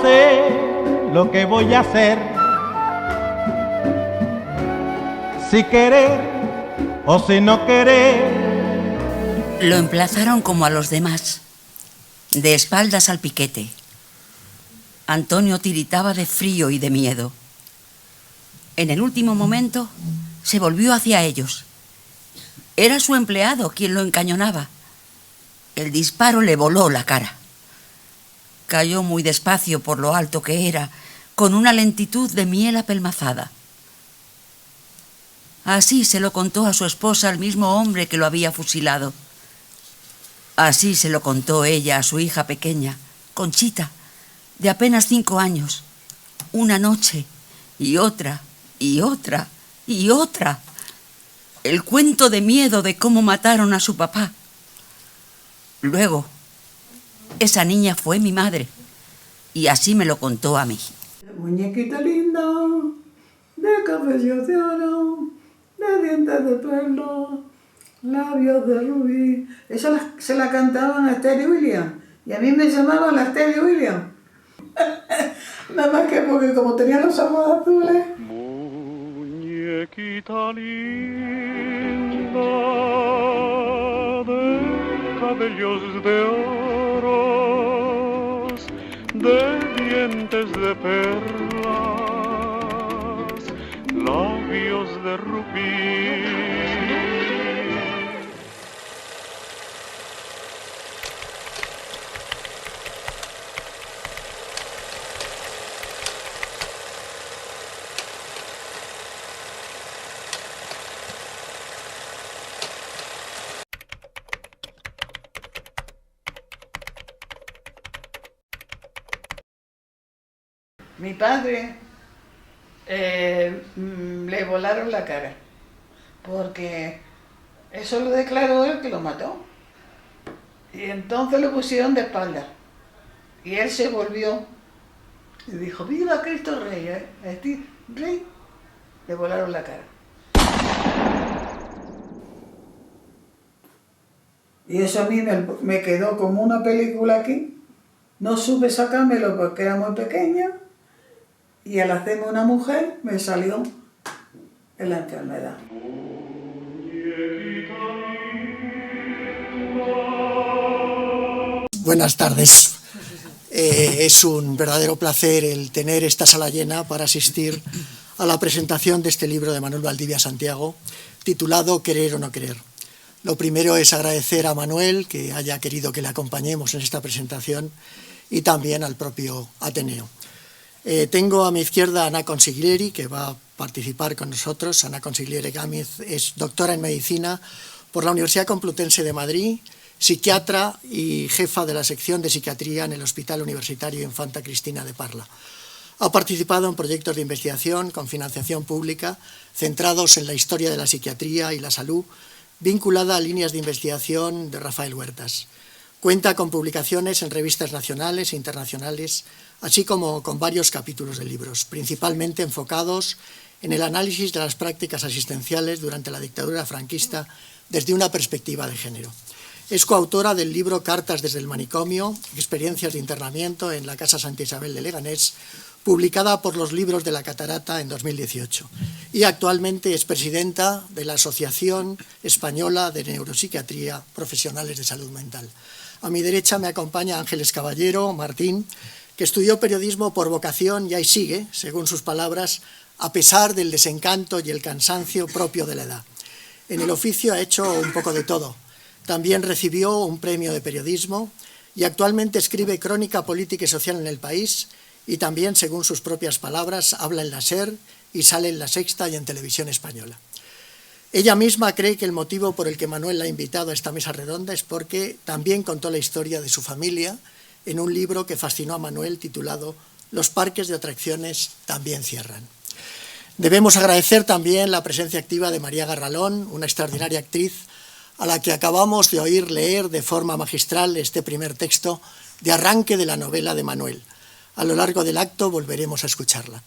sé lo que voy a hacer, si querer o si no querer. Lo emplazaron como a los demás, de espaldas al piquete. Antonio tiritaba de frío y de miedo. En el último momento se volvió hacia ellos. Era su empleado quien lo encañonaba. El disparo le voló la cara. Cayó muy despacio por lo alto que era, con una lentitud de miel apelmazada. Así se lo contó a su esposa el mismo hombre que lo había fusilado. Así se lo contó ella a su hija pequeña, Conchita, de apenas 5 años. Una noche, y otra, y otra, y otra. El cuento de miedo de cómo mataron a su papá. Luego, esa niña fue mi madre, y así me lo contó a mí. Muñequita linda, de cabello de oro, de dientes de perla, labios de rubí. Eso se la cantaban a Esther y William, y a mí me llamaban la Esther y William. Nada más que porque como tenía los ojos azules. Muñequita linda, de cabellos de oro, de dientes de perlas, labios de rubí. Mi padre le volaron la cara, porque eso lo declaró él que lo mató. Y entonces lo pusieron de espaldas. Y él se volvió y dijo, ¡viva Cristo Rey! A este rey le volaron la cara. Y eso a mí me quedó como una película aquí. No supe sacármelo porque era muy pequeña. Y al hacerme una mujer me salió en la enfermedad. Buenas tardes. Es un verdadero placer el tener esta sala llena para asistir a la presentación de este libro de Manuel Valdivia Santiago, titulado Querer o no querer. Lo primero es agradecer a Manuel que haya querido que le acompañemos en esta presentación y también al propio Ateneo. Tengo a mi izquierda a Ana Consiglieri, que va a participar con nosotros. Ana Consiglieri Gámez es doctora en medicina por la Universidad Complutense de Madrid, psiquiatra y jefa de la sección de psiquiatría en el Hospital Universitario Infanta Cristina de Parla. Ha participado en proyectos de investigación con financiación pública centrados en la historia de la psiquiatría y la salud, vinculada a líneas de investigación de Rafael Huertas. Cuenta con publicaciones en revistas nacionales e internacionales, así como con varios capítulos de libros, principalmente enfocados en el análisis de las prácticas asistenciales durante la dictadura franquista desde una perspectiva de género. Es coautora del libro Cartas desde el manicomio, experiencias de internamiento en la Casa Santa Isabel de Leganés, publicada por Los Libros de la Catarata en 2018. Y actualmente es presidenta de la Asociación Española de Neuropsiquiatría Profesionales de Salud Mental. A mi derecha me acompaña Ángeles Caballero Martín, que estudió periodismo por vocación y ahí sigue, según sus palabras, a pesar del desencanto y el cansancio propio de la edad. En el oficio ha hecho un poco de todo. También recibió un premio de periodismo y actualmente escribe crónica política y social en El País y también, según sus propias palabras, habla en la SER y sale en La Sexta y en Televisión Española. Ella misma cree que el motivo por el que Manuel la ha invitado a esta mesa redonda es porque también contó la historia de su familia en un libro que fascinó a Manuel titulado Los parques de atracciones también cierran. Debemos agradecer también la presencia activa de María Garralón, una extraordinaria actriz a la que acabamos de oír leer de forma magistral este primer texto de arranque de la novela de Manuel. A lo largo del acto volveremos a escucharla.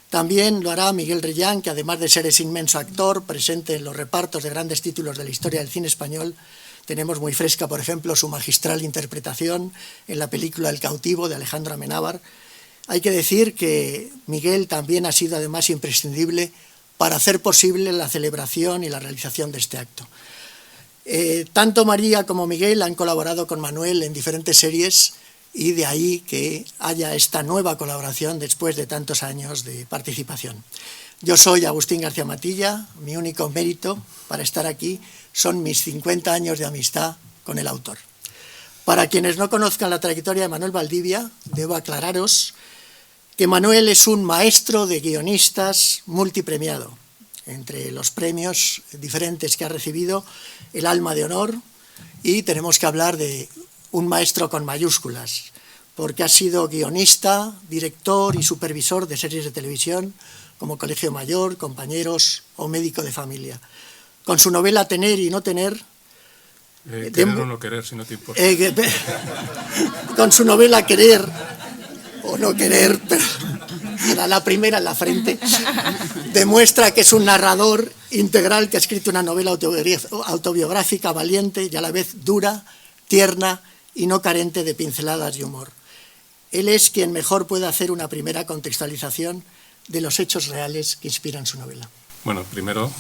También lo hará Miguel Reyán, que además de ser ese inmenso actor presente en los repartos de grandes títulos de la historia del cine español, tenemos muy fresca, por ejemplo, su magistral interpretación en la película El cautivo de Alejandro Amenábar, Hay que decir que Miguel también ha sido además imprescindible para hacer posible la celebración y la realización de este acto. Tanto María como Miguel han colaborado con Manuel en diferentes series y de ahí que haya esta nueva colaboración después de tantos años de participación. Yo soy Agustín García Matilla, mi único mérito para estar aquí son mis 50 años de amistad con el autor. Para quienes no conozcan la trayectoria de Manuel Valdivia, debo aclararos que Manuel es un maestro de guionistas multipremiado. Entre los premios diferentes que ha recibido, el Alma de Honor, y tenemos que hablar de un maestro con mayúsculas, porque ha sido guionista, director y supervisor de series de televisión como Colegio Mayor, Compañeros o Médico de Familia. Con su novela Tener y no tener... querer o no querer, si no te importa. Con su novela Querer o no querer, pero era la primera en la frente, demuestra que es un narrador integral que ha escrito una novela autobiográfica valiente y a la vez dura, tierna y no carente de pinceladas y humor. Él es quien mejor puede hacer una primera contextualización de los hechos reales que inspiran su novela. Bueno, primero,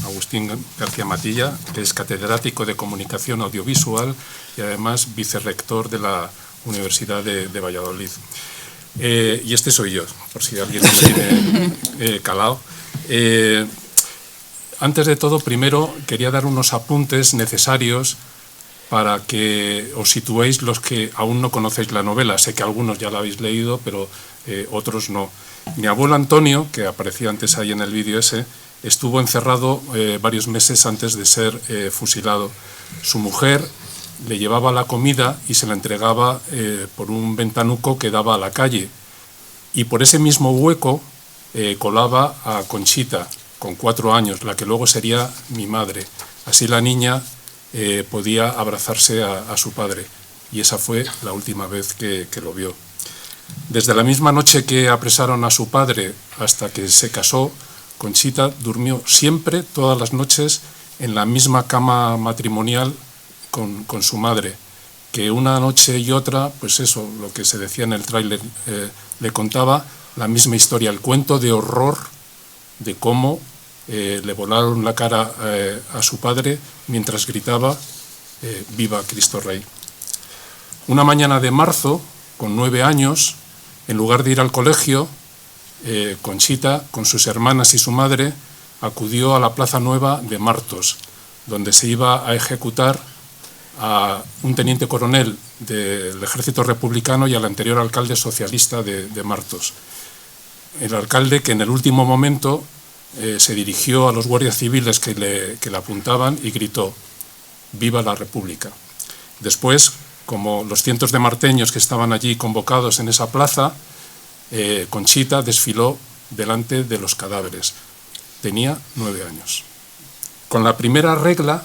Agustín García Matilla, que es catedrático de Comunicación Audiovisual y además vicerrector de la Universidad de Valladolid. Y este soy yo, por si alguien no me tiene calado. Antes de todo, primero quería dar unos apuntes necesarios para que os situéis los que aún no conocéis la novela. Sé que algunos ya la habéis leído, pero otros no. Mi abuelo Antonio, que aparecía antes ahí en el vídeo ese, estuvo encerrado varios meses antes de ser fusilado. Su mujer le llevaba la comida y se la entregaba por un ventanuco que daba a la calle. Y por ese mismo hueco colaba a Conchita, con 4 años, la que luego sería mi madre. Así la niña podía abrazarse a su padre. Y esa fue la última vez que lo vio. Desde la misma noche que apresaron a su padre hasta que se casó, Conchita durmió siempre, todas las noches, en la misma cama matrimonial con su madre, que una noche y otra, pues eso, lo que se decía en el tráiler, le contaba la misma historia, el cuento de horror de cómo le volaron la cara a su padre mientras gritaba «Viva Cristo Rey». Una mañana de marzo, con 9 años, en lugar de ir al colegio, Conchita, con sus hermanas y su madre, acudió a la Plaza Nueva de Martos, donde se iba a ejecutar a un teniente coronel del ejército republicano y al anterior alcalde socialista de Martos. El alcalde que en el último momento se dirigió a los guardias civiles que le apuntaban y gritó «Viva la República». Después, como los cientos de marteños que estaban allí convocados en esa plaza, Conchita desfiló delante de los cadáveres. Tenía 9 años. Con la primera regla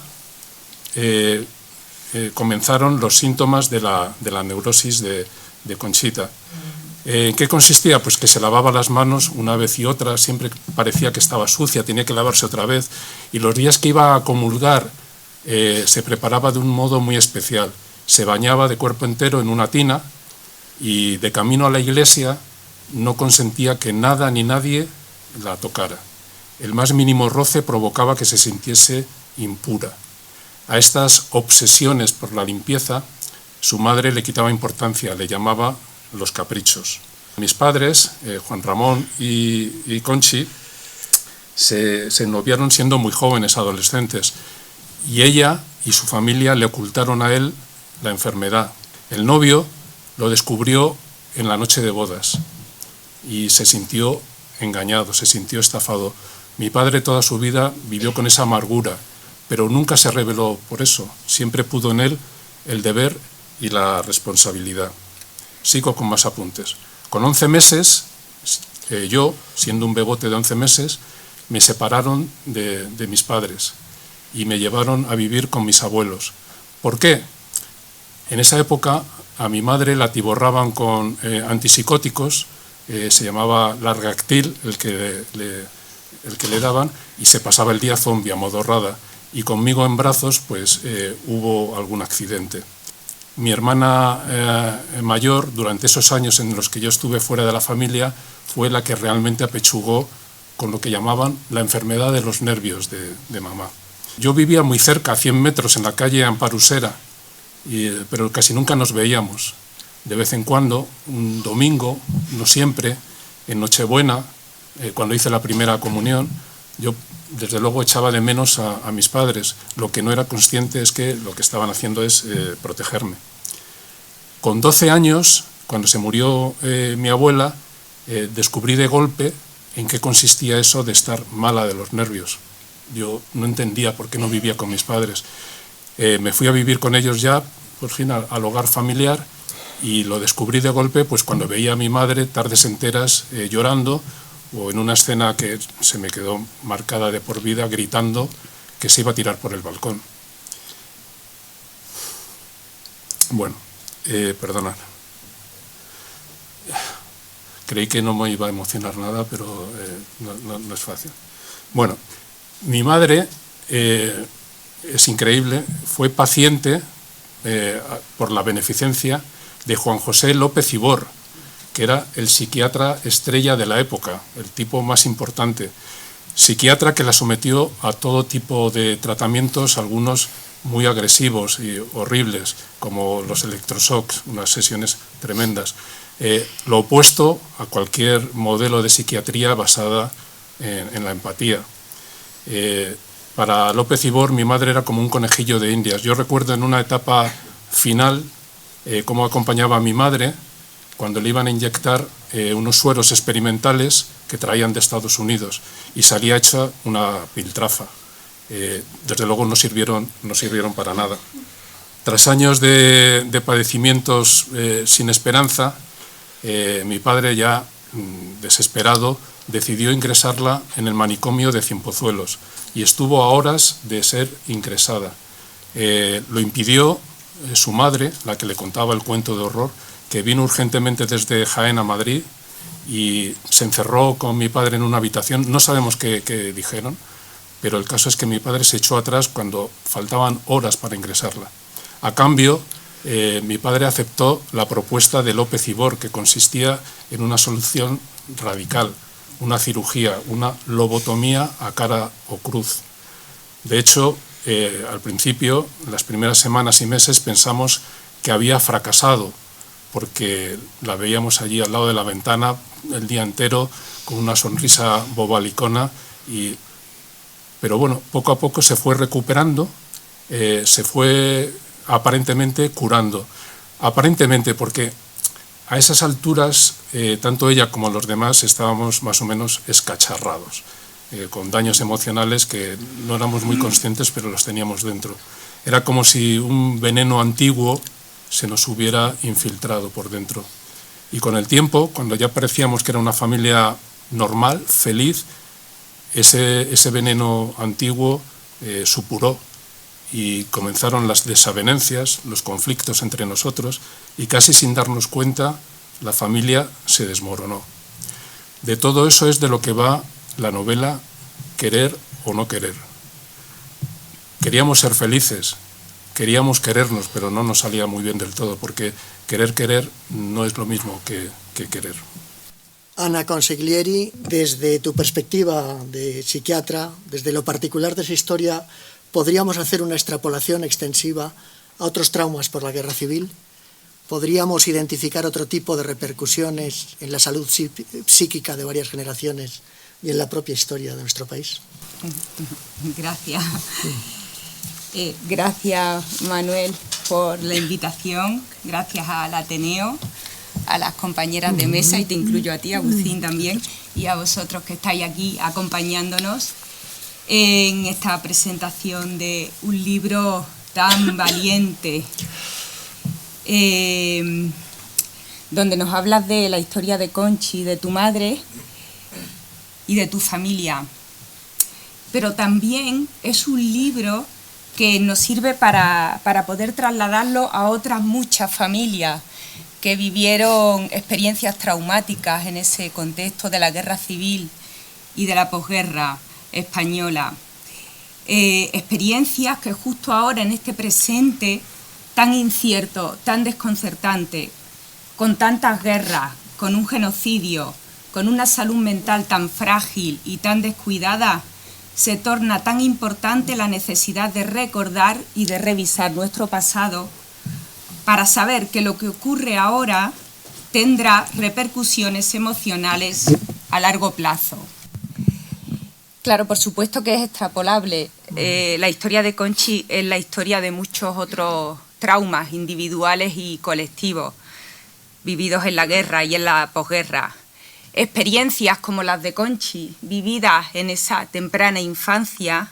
comenzaron los síntomas de la neurosis de Conchita. ¿En qué consistía? Pues que se lavaba las manos una vez y otra, siempre parecía que estaba sucia, tenía que lavarse otra vez, y los días que iba a comulgar se preparaba de un modo muy especial. Se bañaba de cuerpo entero en una tina y de camino a la iglesia no consentía que nada ni nadie la tocara. El más mínimo roce provocaba que se sintiese impura. A estas obsesiones por la limpieza, su madre le quitaba importancia, le llamaba los caprichos. Mis padres, Juan Ramón y Conchi, se noviaron siendo muy jóvenes, adolescentes, y ella y su familia le ocultaron a él la enfermedad. El novio lo descubrió en la noche de bodas y se sintió engañado, se sintió estafado. Mi padre toda su vida vivió con esa amargura, pero nunca se rebeló por eso. Siempre pudo en él el deber y la responsabilidad. Sigo con más apuntes. Con 11 meses, yo, siendo un bebote de 11 meses, me separaron de mis padres y me llevaron a vivir con mis abuelos. ¿Por qué? En esa época a mi madre la atiborraban con antipsicóticos, se llamaba Largactil el que le daban, y se pasaba el día zombie, amodorrada, y conmigo en brazos pues hubo algún accidente. Mi hermana mayor, durante esos años en los que yo estuve fuera de la familia, fue la que realmente apechugó con lo que llamaban la enfermedad de los nervios de mamá. Yo vivía muy cerca, a 100 metros, en la calle Amparusera, pero casi nunca nos veíamos. De vez en cuando, un domingo, no siempre, en Nochebuena, cuando hice la primera comunión, yo desde luego echaba de menos a mis padres. Lo que no era consciente es que lo que estaban haciendo es protegerme. Con 12 años, cuando se murió mi abuela, descubrí de golpe en qué consistía eso de estar mala de los nervios. Yo no entendía por qué no vivía con mis padres. Me fui a vivir con ellos ya, por fin, al hogar familiar, y lo descubrí de golpe pues cuando veía a mi madre tardes enteras llorando, o en una escena que se me quedó marcada de por vida, gritando que se iba a tirar por el balcón. Bueno, perdonad. Creí que no me iba a emocionar nada, pero no es fácil. Bueno, mi madre, es increíble, fue paciente por la beneficencia de Juan José López Ibor, que era el psiquiatra estrella de la época, el tipo más importante. Psiquiatra que la sometió a todo tipo de tratamientos, algunos muy agresivos y horribles, como los electroshocks, unas sesiones tremendas. Lo opuesto a cualquier modelo de psiquiatría basada en la empatía. Para López Ibor, mi madre era como un conejillo de Indias. Yo recuerdo en una etapa final cómo acompañaba a mi madre cuando le iban a inyectar unos sueros experimentales que traían de Estados Unidos, y salía hecha una piltrafa. Desde luego no sirvieron para nada. Tras años de padecimientos sin esperanza, mi padre, ya desesperado, decidió ingresarla en el manicomio de Cienpozuelos, y estuvo a horas de ser ingresada. Lo impidió su madre, la que le contaba el cuento de horror, que vino urgentemente desde Jaén a Madrid y se encerró con mi padre en una habitación. No sabemos qué dijeron, pero el caso es que mi padre se echó atrás cuando faltaban horas para ingresarla. A cambio, mi padre aceptó la propuesta de López Ibor, que consistía en una solución radical, una cirugía, una lobotomía a cara o cruz. De hecho, al principio, las primeras semanas y meses, pensamos que había fracasado, porque la veíamos allí al lado de la ventana el día entero con una sonrisa bobalicona, pero bueno, poco a poco se fue recuperando, se fue aparentemente curando. Aparentemente, porque a esas alturas tanto ella como los demás estábamos más o menos escacharrados, con daños emocionales que no éramos muy conscientes, pero los teníamos dentro. Era como si un veneno antiguo se nos hubiera infiltrado por dentro. Y con el tiempo, cuando ya parecíamos que era una familia normal, feliz, ese veneno antiguo supuró, y comenzaron las desavenencias, los conflictos entre nosotros, y casi sin darnos cuenta, la familia se desmoronó. De todo eso es de lo que va la novela Querer o no querer. Queríamos ser felices, queríamos querernos, pero no nos salía muy bien del todo, porque querer no es lo mismo que querer. Ana Consiglieri, desde tu perspectiva de psiquiatra, desde lo particular de esa historia, ¿podríamos hacer una extrapolación extensiva a otros traumas por la guerra civil? ¿Podríamos identificar otro tipo de repercusiones en la salud psíquica de varias generaciones y en la propia historia de nuestro país? Gracias. Gracias, Manuel, por la invitación. Gracias al Ateneo, a las compañeras de mesa, y te incluyo a ti, Agustín, también, y a vosotros que estáis aquí acompañándonos en esta presentación de un libro tan valiente, donde nos hablas de la historia de Conchi, de tu madre y de tu familia. Pero también es un libro que nos sirve para poder trasladarlo a otras muchas familias que vivieron experiencias traumáticas en ese contexto de la guerra civil y de la posguerra española. Experiencias que justo ahora, en este presente, tan incierto, tan desconcertante, con tantas guerras, con un genocidio, con una salud mental tan frágil y tan descuidada, se torna tan importante la necesidad de recordar y de revisar nuestro pasado para saber que lo que ocurre ahora tendrá repercusiones emocionales a largo plazo. Claro, por supuesto que es extrapolable. La historia de Conchi es la historia de muchos otros traumas individuales y colectivos vividos en la guerra y en la posguerra. Experiencias como las de Conchi, vividas en esa temprana infancia,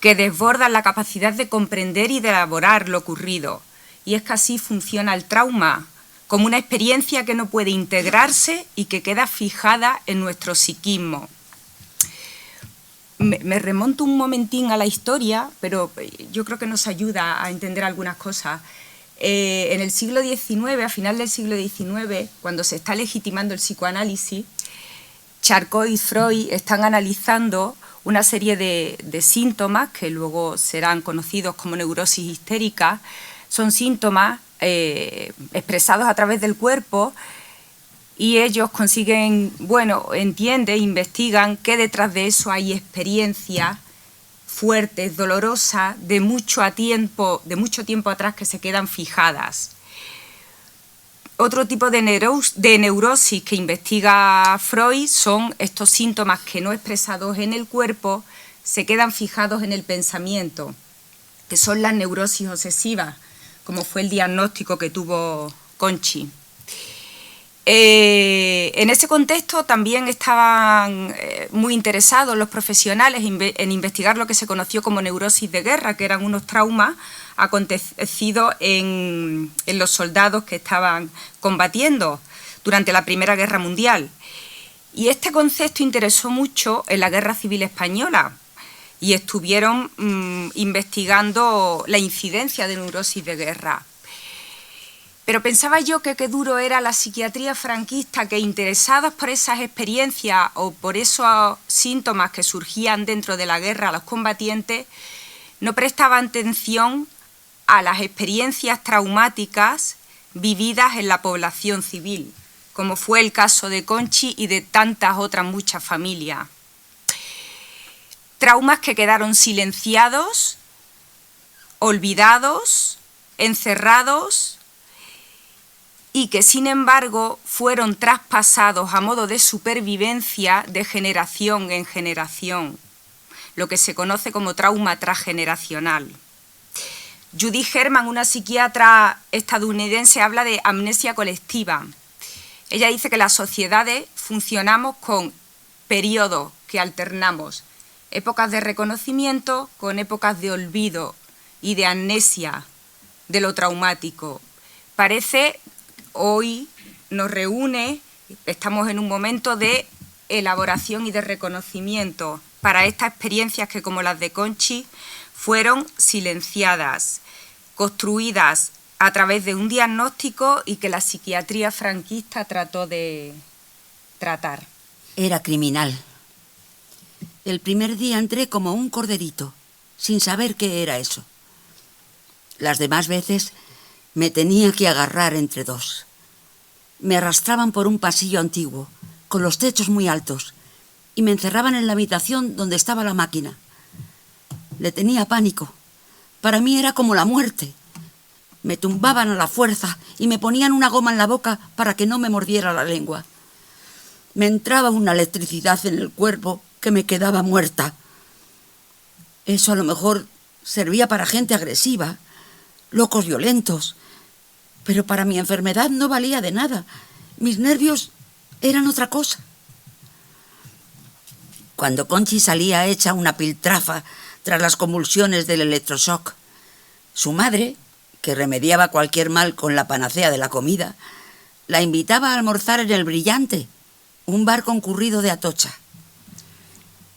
que desbordan la capacidad de comprender y de elaborar lo ocurrido. Y es que así funciona el trauma, como una experiencia que no puede integrarse y que queda fijada en nuestro psiquismo. Me remonto un momentín a la historia, pero yo creo que nos ayuda a entender algunas cosas. En el siglo XIX, a final del siglo XIX, cuando se está legitimando el psicoanálisis, Charcot y Freud están analizando una serie de síntomas que luego serán conocidos como neurosis histérica. Son síntomas expresados a través del cuerpo y ellos consiguen, entienden, investigan que detrás de eso hay experiencias fuertes, dolorosas, de mucho tiempo atrás que se quedan fijadas. Otro tipo de neurosis que investiga Freud son estos síntomas que no expresados en el cuerpo se quedan fijados en el pensamiento, que son las neurosis obsesivas, como fue el diagnóstico que tuvo Conchi. En ese contexto también estaban muy interesados los profesionales en investigar lo que se conoció como neurosis de guerra, que eran unos traumas acontecidos en los soldados que estaban combatiendo durante la Primera Guerra Mundial. Y este concepto interesó mucho en la Guerra Civil Española y estuvieron investigando la incidencia de neurosis de guerra. Pero pensaba yo que qué duro era la psiquiatría franquista, que interesados por esas experiencias o por esos síntomas que surgían dentro de la guerra a los combatientes, no prestaban atención a las experiencias traumáticas vividas en la población civil, como fue el caso de Conchi y de tantas otras muchas familias. Traumas que quedaron silenciados, olvidados, encerrados, y que sin embargo fueron traspasados a modo de supervivencia de generación en generación, lo que se conoce como trauma transgeneracional. Judy Herman, una psiquiatra estadounidense, habla de amnesia colectiva. Ella dice que las sociedades funcionamos con periodos que alternamos, épocas de reconocimiento con épocas de olvido y de amnesia de lo traumático. Parece hoy nos reúne, estamos en un momento de elaboración y de reconocimiento para estas experiencias que, como las de Conchi, fueron silenciadas, construidas a través de un diagnóstico y que la psiquiatría franquista trató de tratar. Era criminal. El primer día entré como un corderito, sin saber qué era eso. Las demás veces me tenía que agarrar entre dos. Me arrastraban por un pasillo antiguo, con los techos muy altos, y me encerraban en la habitación donde estaba la máquina. Le tenía pánico. Para mí era como la muerte. Me tumbaban a la fuerza y me ponían una goma en la boca para que no me mordiera la lengua. Me entraba una electricidad en el cuerpo que me quedaba muerta. Eso a lo mejor servía para gente agresiva, locos violentos, pero para mi enfermedad no valía de nada. Mis nervios eran otra cosa. Cuando Conchi salía hecha una piltrafa tras las convulsiones del electroshock, su madre, que remediaba cualquier mal con la panacea de la comida, la invitaba a almorzar en El Brillante, un bar concurrido de Atocha.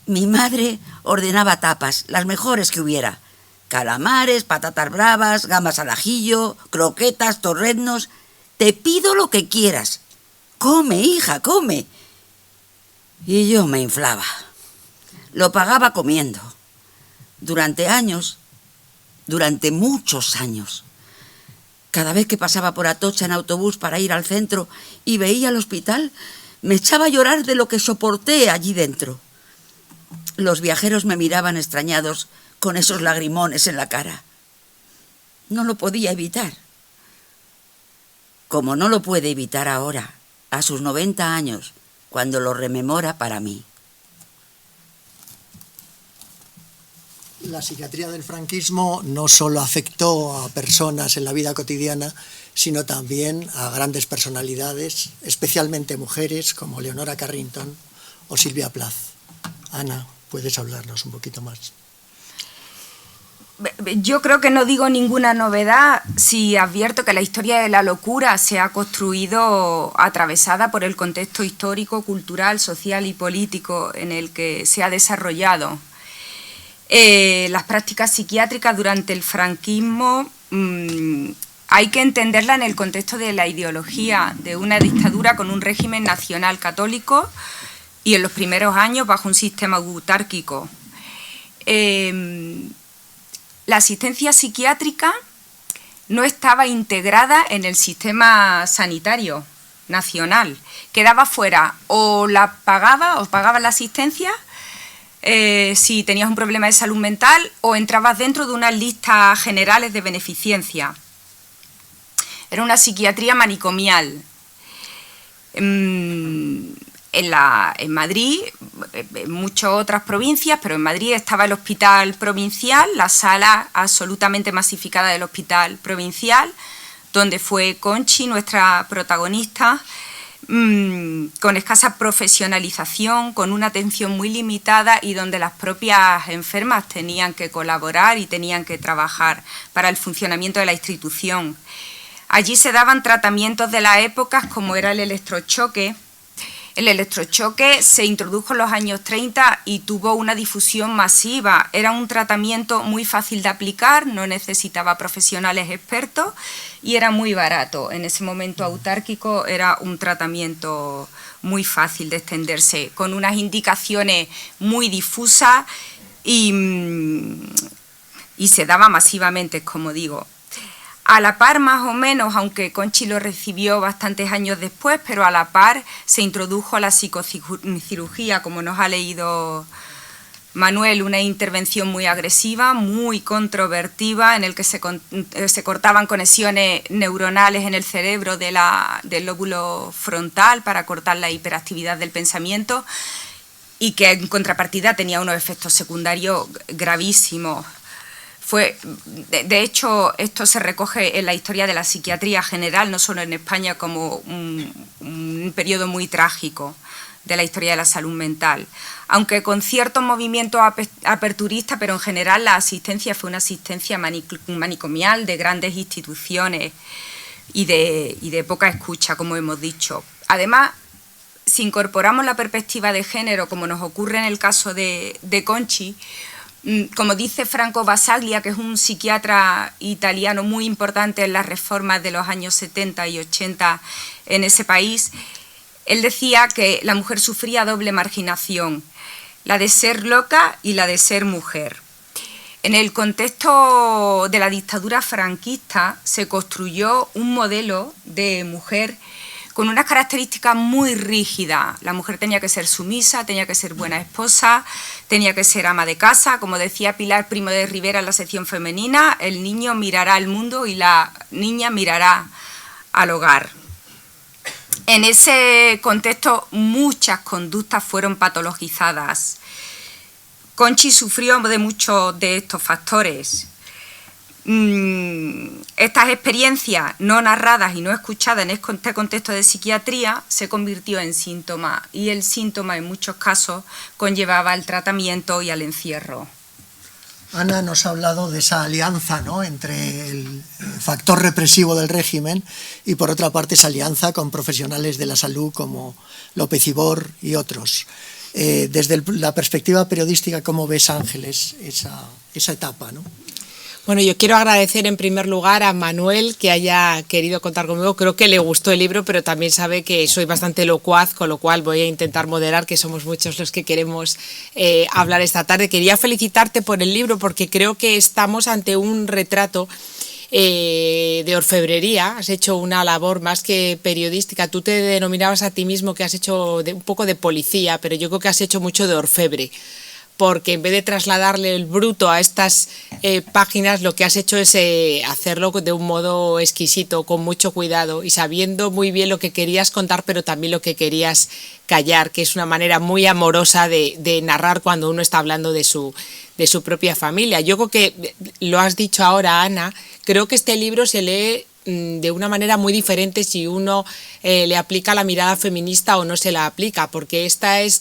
Mi madre ordenaba tapas, las mejores que hubiera: calamares, patatas bravas, gambas al ajillo, croquetas, torreznos. Te pido lo que quieras. Come, hija, come. Y yo me inflaba. Lo pagaba comiendo. Durante años, durante muchos años, Cada vez que pasaba por Atocha en autobús para ir al centro y veía el hospital, me echaba a llorar de lo que soporté allí dentro. Los viajeros me miraban extrañados con esos lagrimones en la cara. No lo podía evitar. Como no lo puede evitar ahora, a sus 90 años, cuando lo rememora para mí. La psiquiatría del franquismo no solo afectó a personas en la vida cotidiana, sino también a grandes personalidades, especialmente mujeres como Leonora Carrington o Silvia Plath. Ana, ¿puedes hablarnos un poquito más? Yo creo que no digo ninguna novedad si advierto que la historia de la locura se ha construido atravesada por el contexto histórico, cultural, social y político en el que se ha desarrollado. Las prácticas psiquiátricas durante el franquismo hay que entenderla en el contexto de la ideología de una dictadura con un régimen nacional católico y en los primeros años bajo un sistema autárquico. La asistencia psiquiátrica no estaba integrada en el sistema sanitario nacional. Quedaba fuera, o pagaba la asistencia si tenías un problema de salud mental, o entrabas dentro de unas listas generales de beneficencia. Era una psiquiatría manicomial. En Madrid, en muchas otras provincias, pero en Madrid estaba el hospital provincial, la sala absolutamente masificada del hospital provincial, donde fue Conchi, nuestra protagonista, con escasa profesionalización, con una atención muy limitada y donde las propias enfermas tenían que colaborar y tenían que trabajar para el funcionamiento de la institución. Allí se daban tratamientos de las épocas como era el electrochoque. El electrochoque se introdujo en los años 30 y tuvo una difusión masiva. Era un tratamiento muy fácil de aplicar, no necesitaba profesionales expertos y era muy barato. En ese momento autárquico era un tratamiento muy fácil de extenderse, con unas indicaciones muy difusas y se daba masivamente, como digo. A la par, más o menos, aunque Conchi lo recibió bastantes años después, pero a la par se introdujo la psicocirugía, como nos ha leído Manuel, una intervención muy agresiva, muy controvertida, en el que se cortaban conexiones neuronales en el cerebro del lóbulo frontal para cortar la hiperactividad del pensamiento y que en contrapartida tenía unos efectos secundarios gravísimos. De hecho, esto se recoge en la historia de la psiquiatría general, no solo en España, como un periodo muy trágico de la historia de la salud mental. Aunque con ciertos movimientos aperturistas, pero en general la asistencia fue una asistencia manicomial de grandes instituciones y de poca escucha, como hemos dicho. Además, si incorporamos la perspectiva de género, como nos ocurre en el caso de Conchi, como dice Franco Basaglia, que es un psiquiatra italiano muy importante en las reformas de los años 70 y 80 en ese país, él decía que la mujer sufría doble marginación, la de ser loca y la de ser mujer. En el contexto de la dictadura franquista se construyó un modelo de mujer con unas características muy rígidas. La mujer tenía que ser sumisa, tenía que ser buena esposa, tenía que ser ama de casa. Como decía Pilar Primo de Rivera en la sección femenina, el niño mirará al mundo y la niña mirará al hogar. En ese contexto muchas conductas fueron patologizadas. Conchi sufrió de muchos de estos factores. Estas experiencias no narradas y no escuchadas en este contexto de psiquiatría se convirtió en síntoma y el síntoma en muchos casos conllevaba al tratamiento y al encierro. Ana nos ha hablado de esa alianza, ¿no?, entre el factor represivo del régimen y por otra parte esa alianza con profesionales de la salud como López Ibor y otros. Desde la perspectiva periodística, ¿cómo ves, Ángeles, esa etapa, ¿no? Bueno, yo quiero agradecer en primer lugar a Manuel que haya querido contar conmigo. Creo que le gustó el libro, pero también sabe que soy bastante locuaz, con lo cual voy a intentar moderar, que somos muchos los que queremos hablar esta tarde. Quería felicitarte por el libro porque creo que estamos ante un retrato de orfebrería, has hecho una labor más que periodística. Tú te denominabas a ti mismo que has hecho un poco de policía, pero yo creo que has hecho mucho de orfebre, porque en vez de trasladarle el bruto a estas páginas, lo que has hecho es hacerlo de un modo exquisito, con mucho cuidado y sabiendo muy bien lo que querías contar, pero también lo que querías callar, que es una manera muy amorosa de narrar cuando uno está hablando de su propia familia. Yo creo que, lo has dicho ahora, Ana, creo que este libro se lee de una manera muy diferente si uno le aplica la mirada feminista o no se la aplica, porque esta es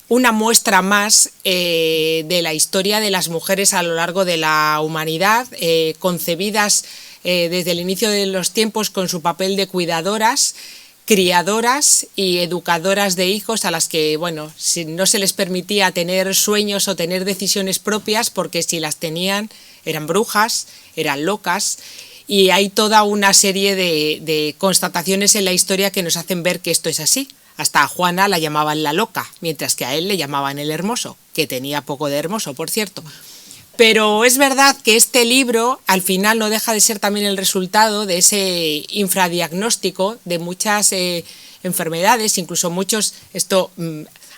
una muestra más de la historia de las mujeres a lo largo de la humanidad, concebidas desde el inicio de los tiempos con su papel de cuidadoras, criadoras y educadoras de hijos a las que, bueno, si no se les permitía tener sueños o tener decisiones propias, porque si las tenían eran brujas, eran locas, y hay toda una serie de constataciones en la historia que nos hacen ver que esto es así. Hasta a Juana la llamaban la loca, mientras que a él le llamaban el hermoso, que tenía poco de hermoso, por cierto. Pero es verdad que este libro al final no deja de ser también el resultado de ese infradiagnóstico de muchas enfermedades, incluso muchos, esto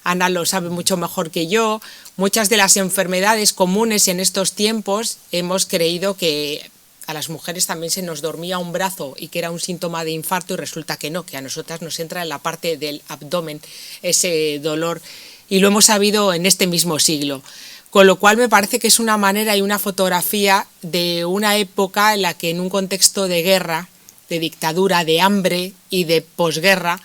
Ana lo sabe mucho mejor que yo, muchas de las enfermedades comunes en estos tiempos hemos creído que a las mujeres también se nos dormía un brazo y que era un síntoma de infarto, y resulta que no, que a nosotras nos entra en la parte del abdomen ese dolor, y lo hemos sabido en este mismo siglo. Con lo cual me parece que es una manera y una fotografía de una época en la que en un contexto de guerra, de dictadura, de hambre y de posguerra,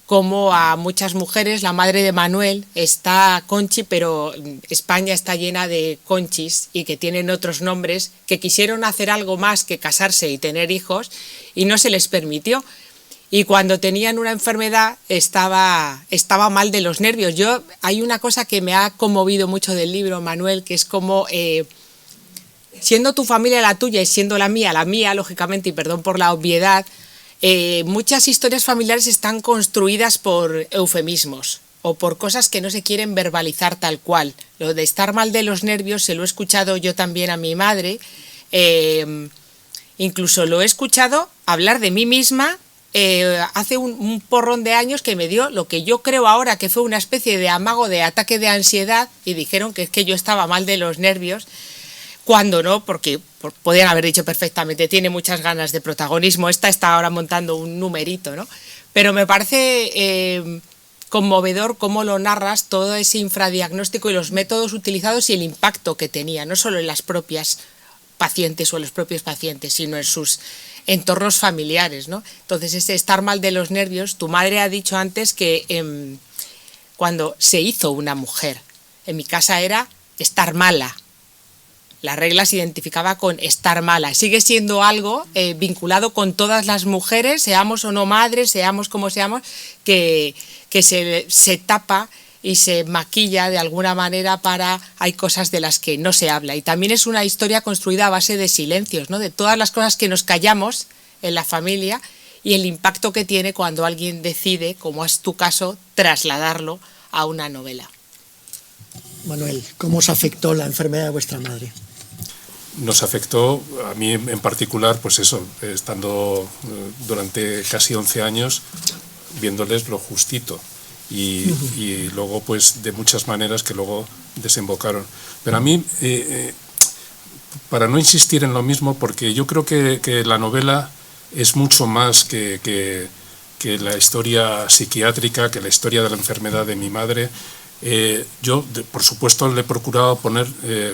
como a muchas mujeres, la madre de Manuel está Conchi, pero España está llena de Conchis y que tienen otros nombres, que quisieron hacer algo más que casarse y tener hijos y no se les permitió. Y cuando tenían una enfermedad estaba mal de los nervios. Hay una cosa que me ha conmovido mucho del libro, Manuel, que es como, siendo tu familia la tuya y siendo la mía, lógicamente, y perdón por la obviedad, muchas historias familiares están construidas por eufemismos o por cosas que no se quieren verbalizar tal cual. Lo de estar mal de los nervios se lo he escuchado yo también a mi madre, incluso lo he escuchado hablar de mí misma hace un porrón de años, que me dio lo que yo creo ahora que fue una especie de amago de ataque de ansiedad, y dijeron que es que yo estaba mal de los nervios, cuando no, porque podían haber dicho perfectamente, tiene muchas ganas de protagonismo, esta está ahora montando un numerito, ¿no? Pero me parece conmovedor cómo lo narras, todo ese infradiagnóstico y los métodos utilizados y el impacto que tenía, no solo en las propias pacientes o en los propios pacientes, sino en sus entornos familiares, ¿no? Entonces, ese estar mal de los nervios, tu madre ha dicho antes que cuando se hizo una mujer, en mi casa era estar mala. La regla se identificaba con estar mala. Sigue siendo algo vinculado con todas las mujeres, seamos o no madres, seamos como seamos, que se tapa y se maquilla de alguna manera hay cosas de las que no se habla. Y también es una historia construida a base de silencios, ¿no? De todas las cosas que nos callamos en la familia y el impacto que tiene cuando alguien decide, como es tu caso, trasladarlo a una novela. Manuel, ¿cómo os afectó la enfermedad de vuestra madre? Nos afectó, a mí en particular, pues eso, estando durante casi 11 años viéndoles lo justito y luego pues de muchas maneras que luego desembocaron. Pero a mí, para no insistir en lo mismo, porque yo creo que la novela es mucho más que la historia psiquiátrica, que la historia de la enfermedad de mi madre. Yo, por supuesto, le he procurado poner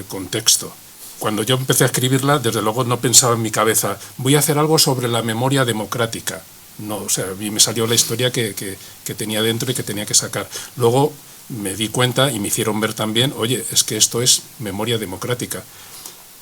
contexto. Cuando yo empecé a escribirla, desde luego no pensaba en mi cabeza, voy a hacer algo sobre la memoria democrática. No, o sea, a mí me salió la historia que tenía dentro y que tenía que sacar. Luego me di cuenta y me hicieron ver también, oye, es que esto es memoria democrática.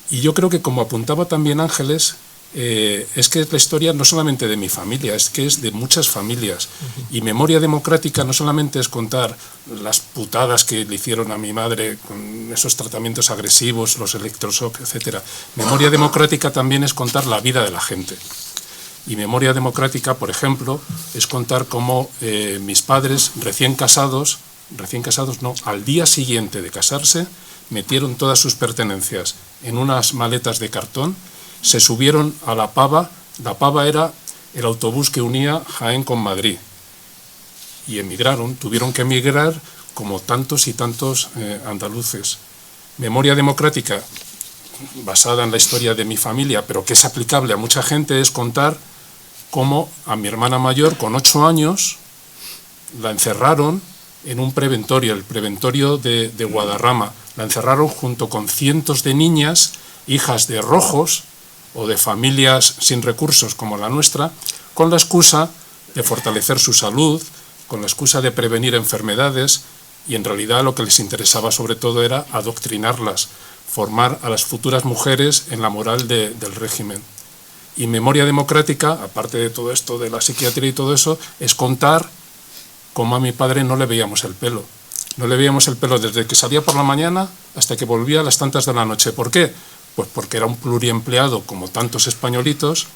Y yo creo que, como apuntaba también Ángeles, es que es la historia no solamente de mi familia, es que es de muchas familias. Y memoria democrática no solamente es contar las putadas que le hicieron a mi madre con esos tratamientos agresivos, los electroshock, etcétera. Memoria democrática también es contar la vida de la gente. Y memoria democrática, por ejemplo, es contar cómo mis padres recién casados no, al día siguiente de casarse, metieron todas sus pertenencias en unas maletas de cartón se subieron a La Pava. La Pava era el autobús que unía Jaén con Madrid. Y emigraron, tuvieron que emigrar como tantos y tantos andaluces. Memoria democrática, basada en la historia de mi familia, pero que es aplicable a mucha gente, es contar cómo a mi hermana mayor, con 8 años, la encerraron en un preventorio, el preventorio de Guadarrama. La encerraron junto con cientos de niñas, hijas de rojos o de familias sin recursos como la nuestra, con la excusa de fortalecer su salud, con la excusa de prevenir enfermedades, y en realidad lo que les interesaba sobre todo era adoctrinarlas, formar a las futuras mujeres en la moral del régimen. Y Memoria democrática, aparte de todo esto de la psiquiatría y todo eso, es contar cómo a mi padre no le veíamos el pelo. No le veíamos el pelo desde que salía por la mañana hasta que volvía a las tantas de la noche. ¿Por qué? Pues porque era un pluriempleado como tantos españolitos,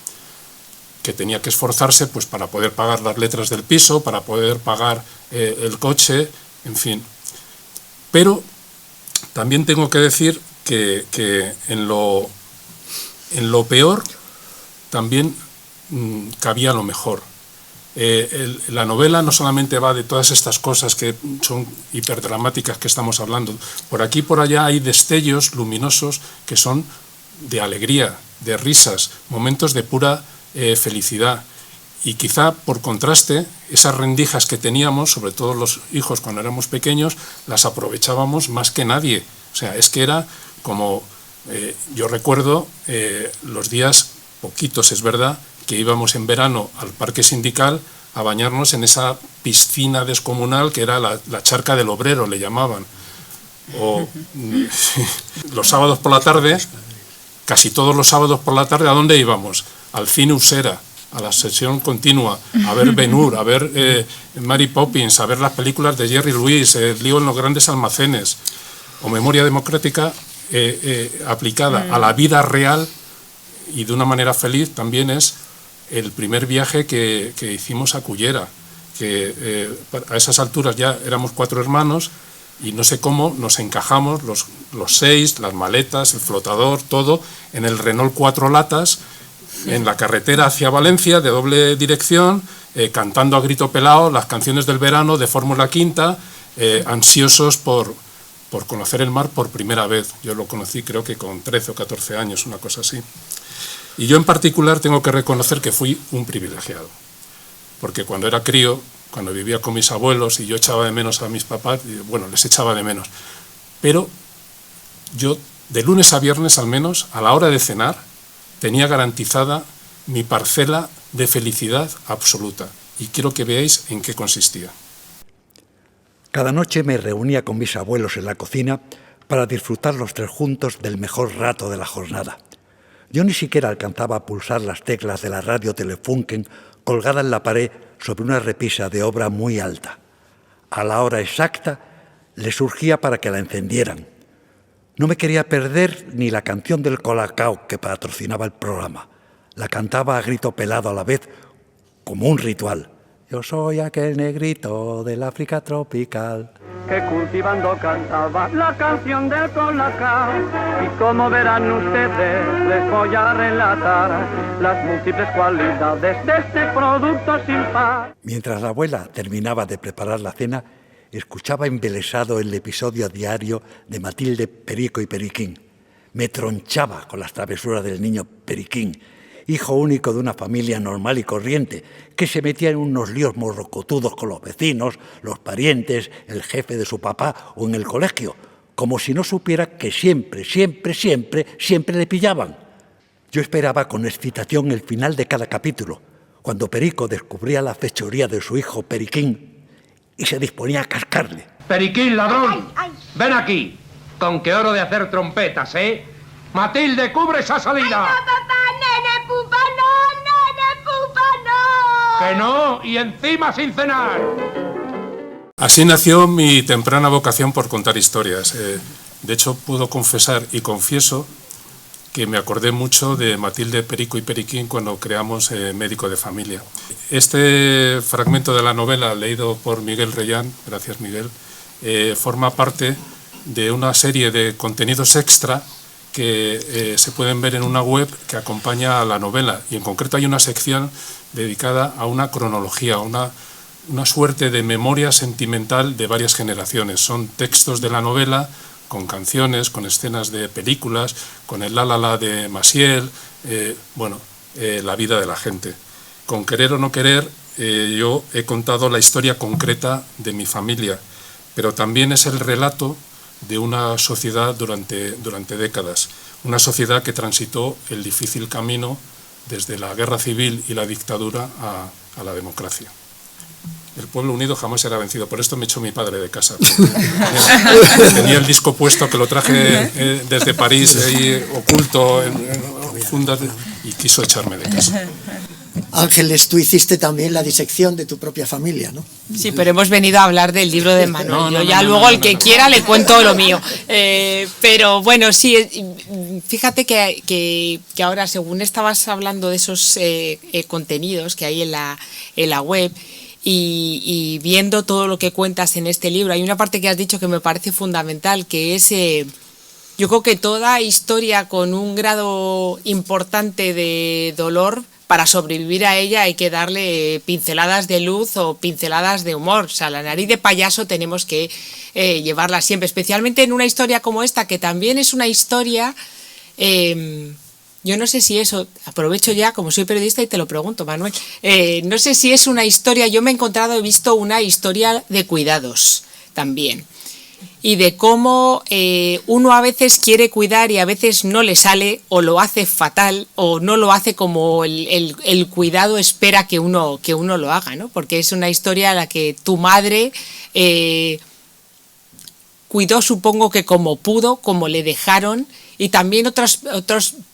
que tenía que esforzarse pues para poder pagar las letras del piso, para poder pagar el coche, en fin. Pero también tengo que decir que en lo peor también cabía lo mejor. La novela no solamente va de todas estas cosas que son hiperdramáticas que estamos hablando. Por aquí y por allá hay destellos luminosos que son de alegría, de risas, momentos de pura felicidad. Y quizá por contraste, esas rendijas que teníamos, sobre todo los hijos cuando éramos pequeños, las aprovechábamos más que nadie. O sea, es que era como, yo recuerdo los días, poquitos es verdad, que íbamos en verano al Parque Sindical a bañarnos en esa piscina descomunal que era la charca del obrero, le llamaban. O los sábados por la tarde, casi todos los sábados por la tarde, ¿a dónde íbamos? Al cine Usera, a la sesión continua, a ver Ben-Hur, a ver Mary Poppins, a ver las películas de Jerry Lewis, El lío en los grandes almacenes, o Memoria democrática aplicada a la vida real y de una manera feliz. También es el primer viaje que hicimos a Cullera, que a esas alturas ya éramos 4 hermanos y no sé cómo nos encajamos los 6, las maletas, el flotador, todo, en el Renault 4 latas, en la carretera hacia Valencia, de doble dirección, cantando a grito pelado las canciones del verano de Fórmula Quinta, ansiosos por conocer el mar por primera vez. Yo lo conocí creo que con 13 o 14 años, una cosa así. Y yo en particular tengo que reconocer que fui un privilegiado, porque cuando era crío, cuando vivía con mis abuelos y yo echaba de menos a mis papás, bueno, les echaba de menos, pero yo de lunes a viernes al menos, a la hora de cenar, tenía garantizada mi parcela de felicidad absoluta, y quiero que veáis en qué consistía. Cada noche me reunía con mis abuelos en la cocina para disfrutar los 3 juntos del mejor rato de la jornada. Yo ni siquiera alcanzaba a pulsar las teclas de la radio Telefunken colgada en la pared sobre una repisa de obra muy alta. A la hora exacta le surgía para que la encendieran. No me quería perder ni la canción del Colacao que patrocinaba el programa. La cantaba a grito pelado a la vez, como un ritual. Yo soy aquel negrito del África tropical, que cultivando cantaba la canción del Colacao. Y como verán ustedes, les voy a relatar las múltiples cualidades de este producto sin par. Mientras la abuela terminaba de preparar la cena, escuchaba embelesado el episodio diario de Matilde, Perico y Periquín. Me tronchaba con las travesuras del niño Periquín, hijo único de una familia normal y corriente, que se metía en unos líos morrocotudos con los vecinos, los parientes, el jefe de su papá o en el colegio, como si no supiera que siempre le pillaban. Yo esperaba con excitación el final de cada capítulo, cuando Perico descubría la fechoría de su hijo Periquín y se disponía a cascarle. Periquín, ladrón, ven aquí, con qué oro de hacer trompetas, ¿eh? Matilde, cubre esa salida. ¡Ay, no, papá! ¡Nene pupa, no! ¡Nene pupa, no! Que no, y encima sin cenar. Así nació mi temprana vocación por contar historias. De hecho, puedo confesar y confieso que me acordé mucho de Matilde, Perico y Periquín cuando creamos Médico de Familia. Este fragmento de la novela, leído por Miguel Reyán, gracias Miguel, forma parte de una serie de contenidos extra que se pueden ver en una web que acompaña a la novela, y en concreto hay una sección dedicada a una cronología, una suerte de memoria sentimental de varias generaciones. Son textos de la novela con canciones, con escenas de películas, con el la la la de Maciel, la vida de la gente. Con Querer o no querer, yo he contado la historia concreta de mi familia, pero también es el relato de una sociedad durante décadas, una sociedad que transitó el difícil camino desde la guerra civil y la dictadura a la democracia. El pueblo unido jamás será vencido. Por esto me echó mi padre de casa. Tenía el disco puesto, que lo traje desde París, ahí oculto en fundas, y quiso echarme de casa. Ángeles, tú hiciste también la disección de tu propia familia, ¿no? Sí, pero hemos venido a hablar del libro de Manuel. Luego el que quiera le cuento lo mío. Pero bueno, sí, fíjate que ahora, según estabas hablando de esos contenidos que hay en la web, y viendo todo lo que cuentas en este libro, hay una parte que has dicho que me parece fundamental, que es, yo creo que toda historia con un grado importante de dolor, para sobrevivir a ella hay que darle pinceladas de luz o pinceladas de humor. O sea, la nariz de payaso tenemos que llevarla siempre, especialmente en una historia como esta, que también es una historia... yo no sé si eso, aprovecho ya, como soy periodista y te lo pregunto, Manuel, no sé si es una historia, yo me he visto una historia de cuidados también, y de cómo uno a veces quiere cuidar y a veces no le sale, o lo hace fatal, o no lo hace como el cuidado espera que uno lo haga, ¿no? Porque es una historia en la que tu madre... cuidó, supongo que como pudo, como le dejaron, y también otros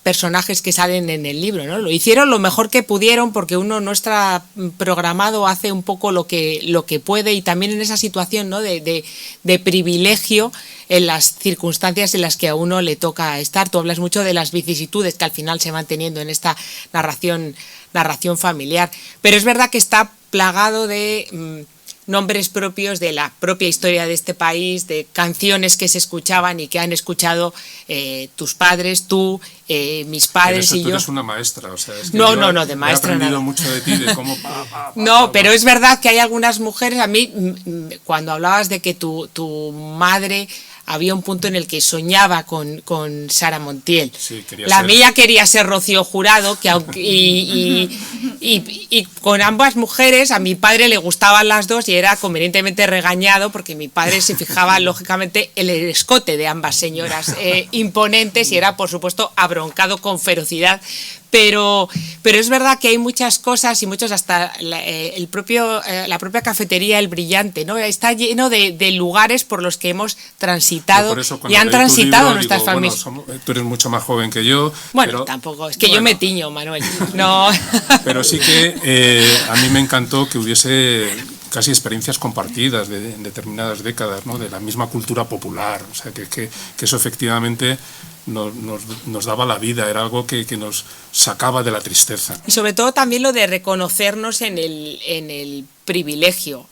personajes que salen en el libro, ¿no? Lo hicieron lo mejor que pudieron, porque uno no está programado, hace un poco lo que puede, y también en esa situación, ¿no? de privilegio en las circunstancias en las que a uno le toca estar. Tú hablas mucho de las vicisitudes que al final se van teniendo en esta narración familiar, pero es verdad que está plagado de... nombres propios de la propia historia de este país, de canciones que se escuchaban y que han escuchado tus padres, tú, mis padres y yo. Tú eres una maestra, o sea, es que no, de maestra he aprendido nada. Mucho de ti, de cómo... No, pero es verdad que hay algunas mujeres, a mí, cuando hablabas de que tu madre... había un punto en el que soñaba con Sara Montiel. Sí, mía quería ser Rocío Jurado, y con ambas mujeres a mi padre le gustaban las dos, y era convenientemente regañado porque mi padre se fijaba lógicamente en el escote de ambas señoras imponentes, y era por supuesto abroncado con ferocidad. Pero es verdad que hay muchas cosas, y muchos, hasta la propia cafetería El Brillante, ¿no? Está lleno de lugares por los que hemos transitado y han transitado nuestras familias. Tú eres mucho más joven que yo. Bueno, pero, tampoco, es que yo me tiño, Manuel. No. Pero sí que a mí me encantó que hubiese casi experiencias compartidas en determinadas décadas, ¿no? De la misma cultura popular. O sea, que eso efectivamente... Nos daba la vida, era algo que nos sacaba de la tristeza. Y sobre todo también lo de reconocernos en el privilegio.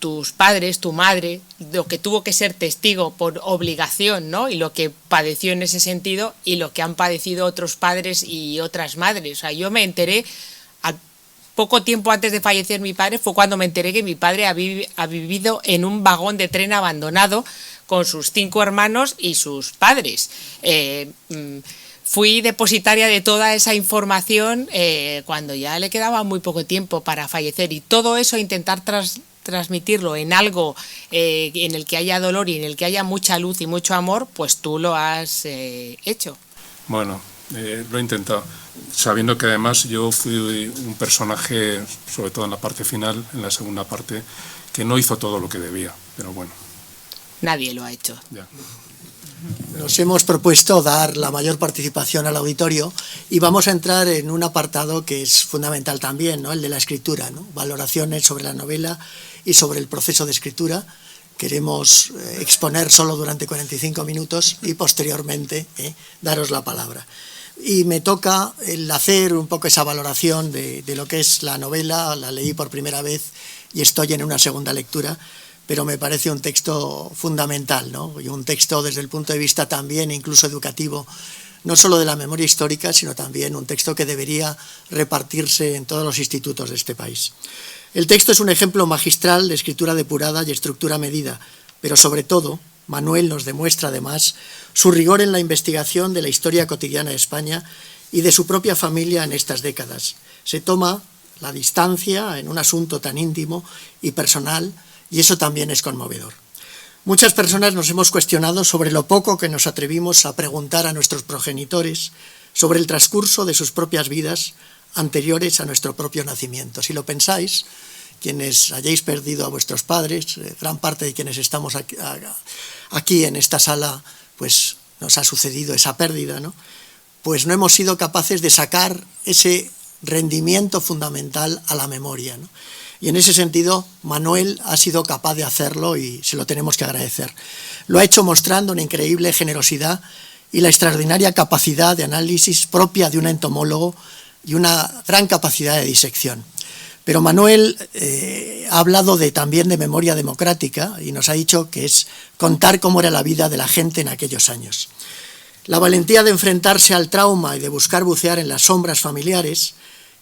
Tus padres, tu madre, lo que tuvo que ser testigo por obligación, ¿no? Y lo que padeció en ese sentido, y lo que han padecido otros padres y otras madres. O sea, yo me enteré, al poco tiempo antes de fallecer mi padre, fue cuando me enteré que mi padre ha vivido en un vagón de tren abandonado con sus 5 hermanos y sus padres. Fui depositaria de toda esa información cuando ya le quedaba muy poco tiempo para fallecer, y todo eso intentar transmitirlo en algo en el que haya dolor y en el que haya mucha luz y mucho amor, pues tú lo has hecho. Bueno, lo he intentado, sabiendo que además yo fui un personaje, sobre todo en la parte final, en la segunda parte, que no hizo todo lo que debía, pero bueno. Nadie lo ha hecho. Ya. Nos hemos propuesto dar la mayor participación al auditorio, y vamos a entrar en un apartado que es fundamental también, ¿no? El de la escritura, ¿no? Valoraciones sobre la novela y sobre el proceso de escritura. Queremos exponer solo durante 45 minutos y posteriormente daros la palabra. Y me toca el hacer un poco esa valoración de lo que es la novela. La leí por primera vez y estoy en una segunda lectura, pero me parece un texto fundamental, ¿no? Y un texto desde el punto de vista también incluso educativo, no solo de la memoria histórica, sino también un texto que debería repartirse en todos los institutos de este país. El texto es un ejemplo magistral de escritura depurada y estructura medida, pero sobre todo, Manuel nos demuestra además su rigor en la investigación de la historia cotidiana de España y de su propia familia en estas décadas. Se toma la distancia en un asunto tan íntimo y personal, y eso también es conmovedor. Muchas personas nos hemos cuestionado sobre lo poco que nos atrevimos a preguntar a nuestros progenitores sobre el transcurso de sus propias vidas anteriores a nuestro propio nacimiento. Si lo pensáis, quienes hayáis perdido a vuestros padres, gran parte de quienes estamos aquí en esta sala, pues nos ha sucedido esa pérdida, ¿no? Pues no hemos sido capaces de sacar ese rendimiento fundamental a la memoria, ¿no? Y en ese sentido, Manuel ha sido capaz de hacerlo y se lo tenemos que agradecer. Lo ha hecho mostrando una increíble generosidad y la extraordinaria capacidad de análisis propia de un entomólogo y una gran capacidad de disección. Pero Manuel ha hablado también de memoria democrática y nos ha dicho que es contar cómo era la vida de la gente en aquellos años. La valentía de enfrentarse al trauma y de buscar bucear en las sombras familiares,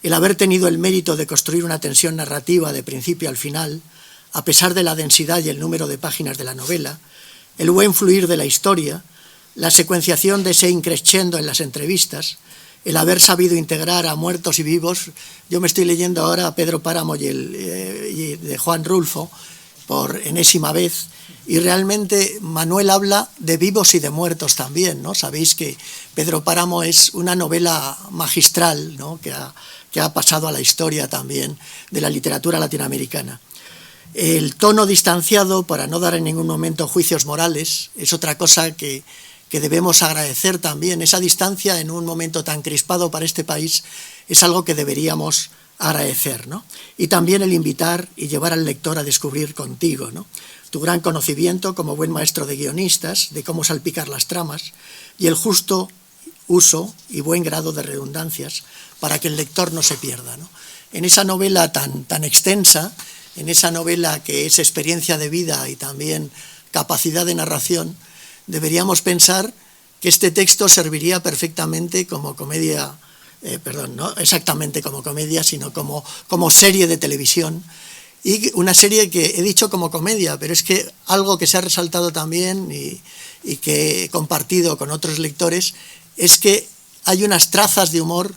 el haber tenido el mérito de construir una tensión narrativa de principio al final, a pesar de la densidad y el número de páginas de la novela, el buen fluir de la historia, la secuenciación de ese increscendo en las entrevistas, el haber sabido integrar a muertos y vivos. Yo me estoy leyendo ahora a Pedro Páramo y de Juan Rulfo por enésima vez, y realmente Manuel habla de vivos y de muertos también, ¿no? Sabéis que Pedro Páramo es una novela magistral, ¿no? que ha pasado a la historia también de la literatura latinoamericana. El tono distanciado, para no dar en ningún momento juicios morales, es otra cosa que debemos agradecer también. Esa distancia en un momento tan crispado para este país es algo que deberíamos agradecer, ¿no? Y también el invitar y llevar al lector a descubrir contigo, ¿no? Tu gran conocimiento como buen maestro de guionistas, de cómo salpicar las tramas, y el justo uso y buen grado de redundancias para que el lector no se pierda, ¿no? En esa novela tan extensa, en esa novela que es experiencia de vida y también capacidad de narración, deberíamos pensar que este texto serviría perfectamente como comedia, no exactamente como comedia, sino como serie de televisión, y una serie que he dicho como comedia, pero es que algo que se ha resaltado también y que he compartido con otros lectores es que hay unas trazas de humor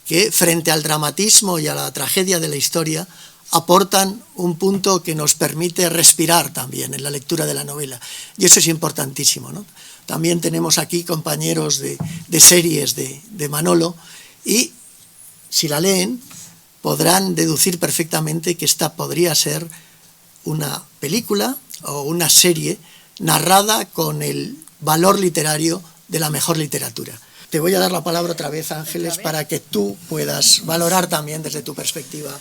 que frente al dramatismo y a la tragedia de la historia aportan un punto que nos permite respirar también en la lectura de la novela, y eso es importantísimo, ¿no? También tenemos aquí compañeros de series de Manolo, y si la leen podrán deducir perfectamente que esta podría ser una película o una serie narrada con el valor literario de la mejor literatura. Te voy a dar la palabra otra vez, Ángeles, para que tú puedas valorar también desde tu perspectiva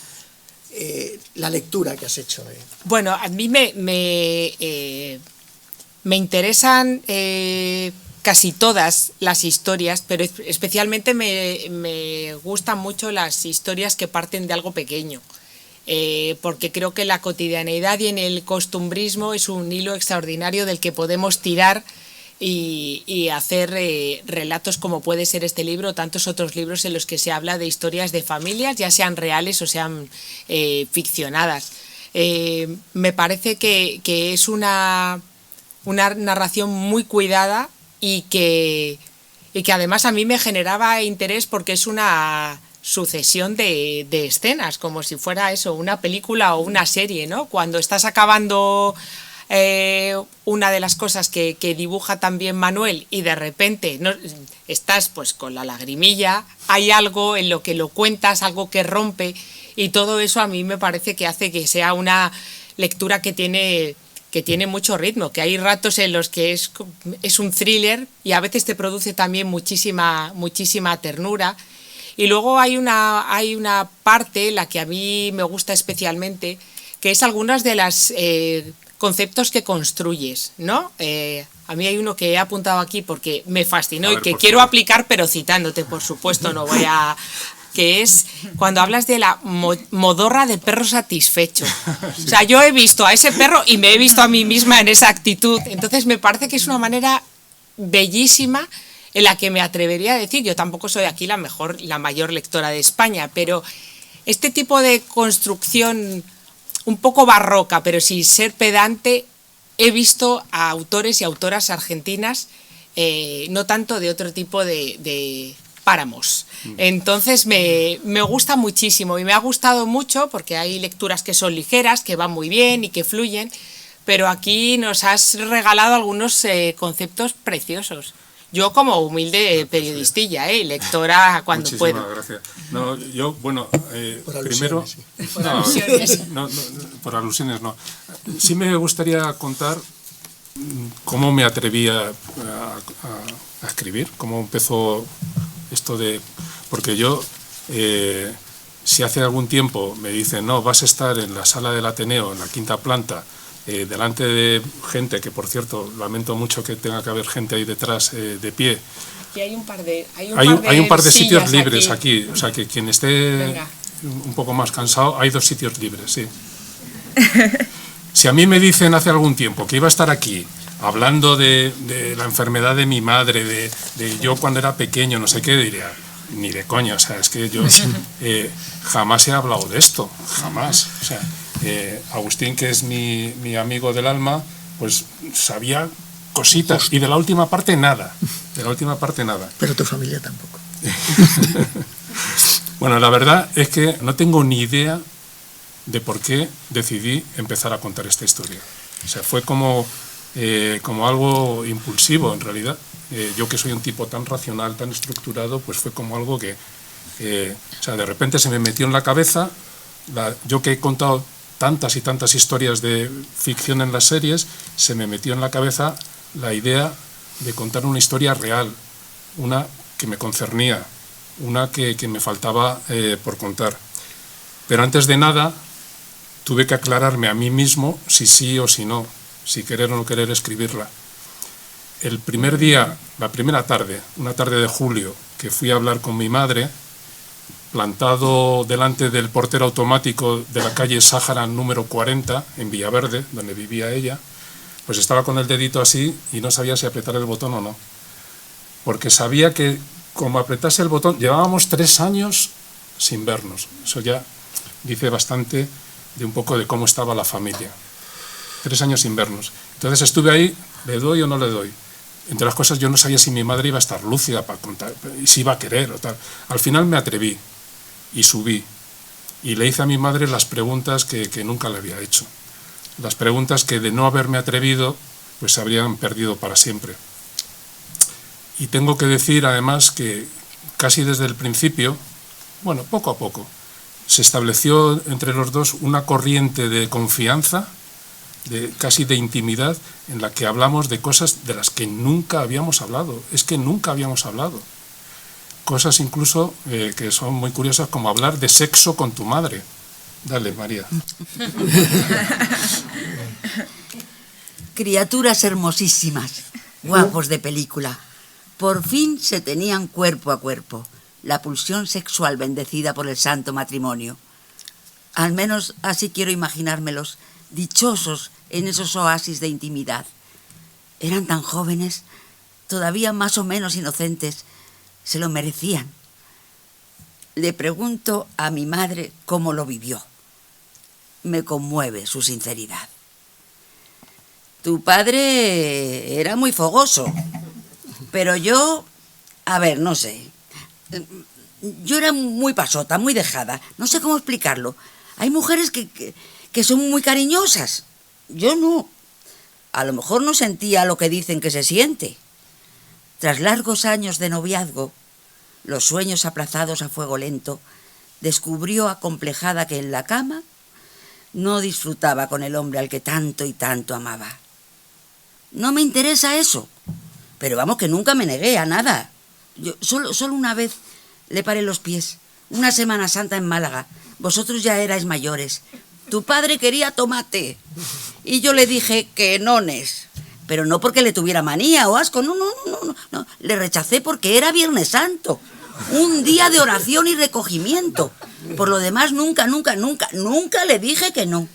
la lectura que has hecho. Bueno, a mí me interesan casi todas las historias, pero especialmente me gustan mucho las historias que parten de algo pequeño, porque creo que la cotidianeidad y en el costumbrismo es un hilo extraordinario del que podemos tirar y hacer relatos como puede ser este libro o tantos otros libros en los que se habla de historias de familias, ya sean reales o sean ficcionadas. Me parece que es una narración muy cuidada y que además a mí me generaba interés porque es una sucesión de escenas, como si fuera eso, una película o una serie, ¿no? Cuando estás acabando una de las cosas que dibuja también Manuel y de repente estás pues con la lagrimilla, hay algo en lo que lo cuentas, algo que rompe, y todo eso a mí me parece que hace que sea una lectura que tiene mucho ritmo, que hay ratos en los que es un thriller y a veces te produce también muchísima ternura. Y luego hay una parte, la que a mí me gusta especialmente, que es algunas de las conceptos que construyes, ¿no? A mí hay uno que he apuntado aquí porque me fascinó y que quiero aplicar, pero citándote, por supuesto, no voy a que es cuando hablas de la modorra de perro satisfecho. O sea, yo he visto a ese perro y me he visto a mí misma en esa actitud. Entonces me parece que es una manera bellísima en la que me atrevería a decir, yo tampoco soy aquí la mayor lectora de España, pero este tipo de construcción un poco barroca, pero sin ser pedante, he visto a autores y autoras argentinas, no tanto de otro tipo de páramos. Entonces me gusta muchísimo y me ha gustado mucho porque hay lecturas que son ligeras, que van muy bien y que fluyen, pero aquí nos has regalado algunos conceptos preciosos. Yo como humilde periodistilla, lectora cuando puedo. Muchísimas gracias. No, yo, bueno, por primero... Sí. Por alusiones. No, por alusiones no. Sí me gustaría contar cómo me atreví a escribir, cómo empezó esto de... Porque yo, si hace algún tiempo me dicen, no, vas a estar en la sala del Ateneo, en la 5ª planta, delante de gente, que por cierto, lamento mucho que tenga que haber gente ahí detrás de pie. Aquí hay un par de sitios libres aquí. O sea, que quien esté un poco más cansado, hay 2 sitios libres, sí. Si a mí me dicen hace algún tiempo que iba a estar aquí hablando de la enfermedad de mi madre, de yo cuando era pequeño, no sé qué, diría, ni de coña, o sea, es que yo jamás he hablado de esto, jamás. O sea, Agustín, que es mi amigo del alma, pues sabía cositas, y de la última parte nada, Pero tu familia tampoco. Bueno, la verdad es que no tengo ni idea de por qué decidí empezar a contar esta historia. O sea, fue como algo impulsivo en realidad. Yo que soy un tipo tan racional, tan estructurado, pues fue como algo que, o sea, de repente se me metió en la cabeza, yo que he contado tantas y tantas historias de ficción en las series, se me metió en la cabeza la idea de contar una historia real, una que me concernía, una que me faltaba por contar. Pero antes de nada, tuve que aclararme a mí mismo si sí o si no, si querer o no querer escribirla. El primer día, la primera tarde, una tarde de julio, que fui a hablar con mi madre, plantado delante del portero automático de la calle Sáhara número 40, en Villaverde, donde vivía ella, pues estaba con el dedito así y no sabía si apretar el botón o no. Porque sabía que, como apretase el botón, llevábamos 3 años sin vernos. Eso ya dice bastante de un poco de cómo estaba la familia. 3 años sin vernos. Entonces estuve ahí, ¿le doy o no le doy? Entre las cosas, yo no sabía si mi madre iba a estar lúcida para contar, y si iba a querer o tal. Al final me atreví y subí. Y le hice a mi madre las preguntas que nunca le había hecho. Las preguntas que, de no haberme atrevido, pues se habrían perdido para siempre. Y tengo que decir, además, que casi desde el principio, bueno, poco a poco, se estableció entre los dos una corriente de confianza, casi de intimidad, en la que hablamos de cosas de las que nunca habíamos hablado. Es que nunca habíamos hablado. Cosas incluso que son muy curiosas, como hablar de sexo con tu madre. Dale, María. Criaturas hermosísimas, guapos de película. Por fin se tenían cuerpo a cuerpo. La pulsión sexual bendecida por el santo matrimonio. Al menos así quiero imaginármelos, dichosos en esos oasis de intimidad. Eran tan jóvenes, todavía más o menos inocentes, se lo merecían. Le pregunto a mi madre cómo lo vivió. Me conmueve su sinceridad. Tu padre era muy fogoso, pero yo, no sé. Yo era muy pasota, muy dejada. No sé cómo explicarlo. Hay mujeres que son muy cariñosas. Yo no. A lo mejor no sentía lo que dicen que se siente. Tras largos años de noviazgo, los sueños aplazados a fuego lento, descubrió acomplejada que en la cama no disfrutaba con el hombre al que tanto y tanto amaba. No me interesa eso, pero vamos, que nunca me negué a nada. Yo solo una vez le paré los pies, una Semana Santa en Málaga. Vosotros ya erais mayores. Tu padre quería tomate y yo le dije que nones. Pero no porque le tuviera manía o asco, no. Le rechacé porque era Viernes Santo. Un día de oración y recogimiento. Por lo demás, nunca le dije que no.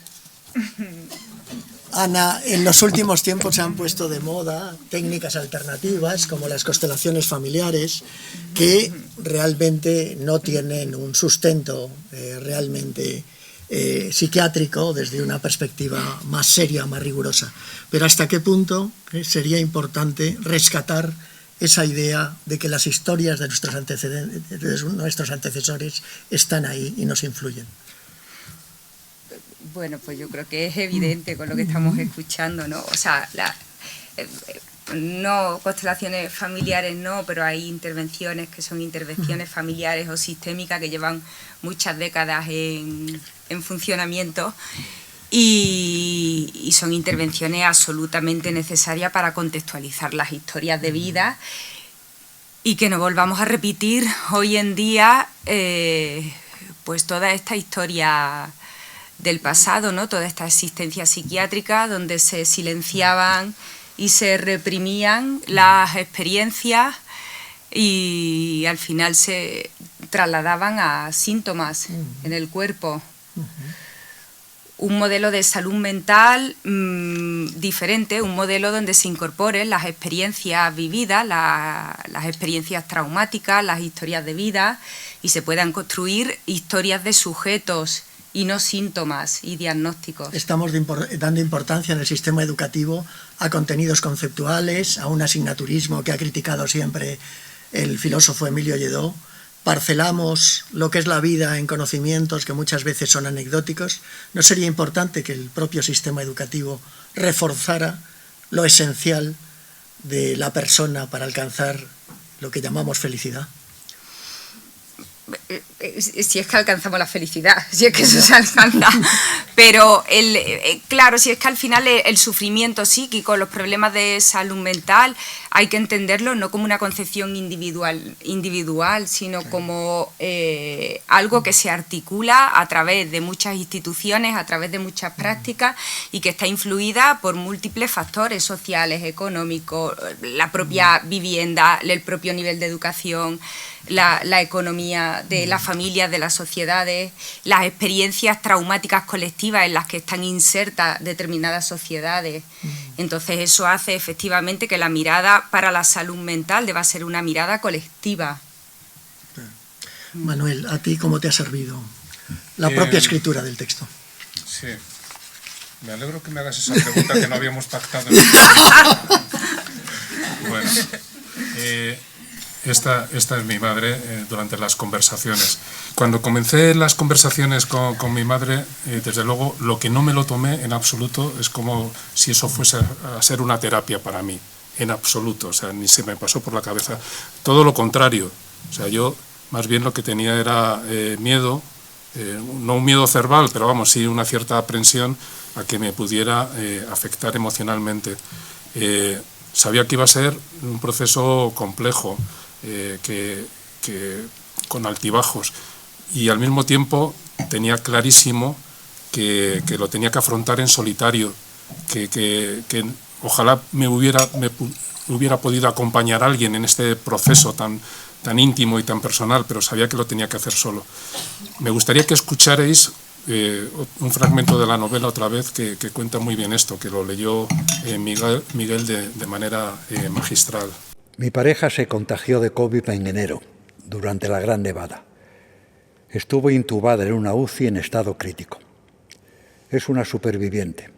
Ana, en los últimos tiempos se han puesto de moda técnicas alternativas como las constelaciones familiares que realmente no tienen un sustento realmente psiquiátrico desde una perspectiva más seria, más rigurosa. Pero ¿hasta qué punto sería importante rescatar esa idea de que las historias de nuestros antecesores están ahí y nos influyen? Bueno, pues yo creo que es evidente con lo que estamos escuchando, ¿no? O sea, no constelaciones familiares no, pero hay intervenciones que son intervenciones familiares o sistémicas que llevan muchas décadas en funcionamiento y son intervenciones absolutamente necesarias para contextualizar las historias de vida y que no volvamos a repetir hoy en día pues toda esta historia del pasado, ¿no? Toda esta existencia psiquiátrica donde se silenciaban y se reprimían las experiencias y al final se trasladaban a síntomas en el cuerpo. Un modelo de salud mental diferente, un modelo donde se incorporen las experiencias vividas, las experiencias traumáticas, las historias de vida y se puedan construir historias de sujetos y no síntomas y diagnósticos. Estamos dando importancia en el sistema educativo a contenidos conceptuales, a un asignaturismo que ha criticado siempre el filósofo Emilio Lledó. Parcelamos lo que es la vida en conocimientos que muchas veces son anecdóticos. ¿No sería importante que el propio sistema educativo reforzara lo esencial de la persona para alcanzar lo que llamamos felicidad? Si es que alcanzamos la felicidad, si es que eso se alcanza. Pero, claro, si es que al final el sufrimiento psíquico, los problemas de salud mental, hay que entenderlo no como una concepción individual, sino como algo que se articula a través de muchas instituciones, a través de muchas prácticas y que está influida por múltiples factores sociales, económicos, la propia vivienda, el propio nivel de educación, la economía de las familias, de las sociedades, las experiencias traumáticas colectivas en las que están insertas determinadas sociedades. Entonces eso hace efectivamente que la mirada para la salud mental deba ser una mirada colectiva. Manuel, ¿a ti cómo te ha servido la propia escritura del texto? Sí, me alegro que me hagas esa pregunta que no habíamos pactado. Bueno, esta es mi madre durante las conversaciones. Cuando comencé las conversaciones con mi madre, desde luego, lo que no me lo tomé en absoluto es como si eso fuese a ser una terapia para mí, en absoluto, o sea, ni se me pasó por la cabeza. Todo lo contrario, o sea, yo más bien lo que tenía era miedo, no un miedo cerval, pero vamos, sí una cierta aprensión a que me pudiera afectar emocionalmente. Sabía que iba a ser un proceso complejo, que con altibajos, y al mismo tiempo tenía clarísimo que lo tenía que afrontar en solitario, que ojalá me hubiera podido acompañar a alguien en este proceso tan íntimo y tan personal, pero sabía que lo tenía que hacer solo. Me gustaría que escucharais un fragmento de la novela otra vez que cuenta muy bien esto, que lo leyó Miguel de manera magistral. Mi pareja se contagió de COVID en enero, durante la Gran Nevada. Estuvo intubada en una UCI en estado crítico. Es una superviviente.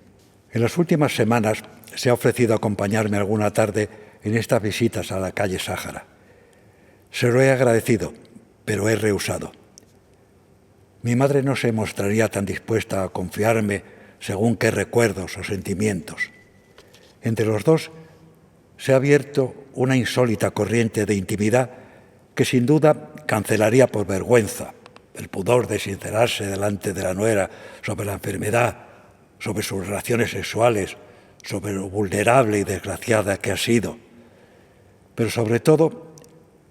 En las últimas semanas se ha ofrecido acompañarme alguna tarde en estas visitas a la calle Sáhara. Se lo he agradecido, pero he rehusado. Mi madre no se mostraría tan dispuesta a confiarme según qué recuerdos o sentimientos. Entre los dos se ha abierto una insólita corriente de intimidad que sin duda cancelaría por vergüenza el pudor de sincerarse delante de la nuera sobre la enfermedad, sobre sus relaciones sexuales, sobre lo vulnerable y desgraciada que ha sido. Pero sobre todo,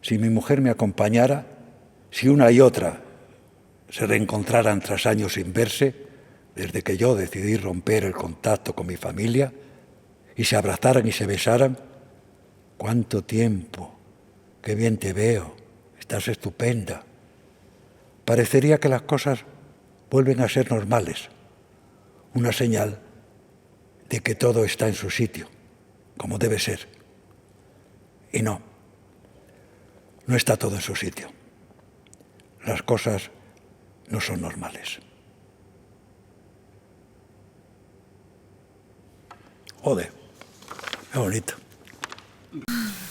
si mi mujer me acompañara, si una y otra se reencontraran tras años sin verse, desde que yo decidí romper el contacto con mi familia, y se abrazaran y se besaran, ¡cuánto tiempo! ¡Qué bien te veo! Estás estupenda. Parecería que las cosas vuelven a ser normales. Una señal de que todo está en su sitio, como debe ser. Y no está todo en su sitio. Las cosas no son normales. Joder, qué bonito.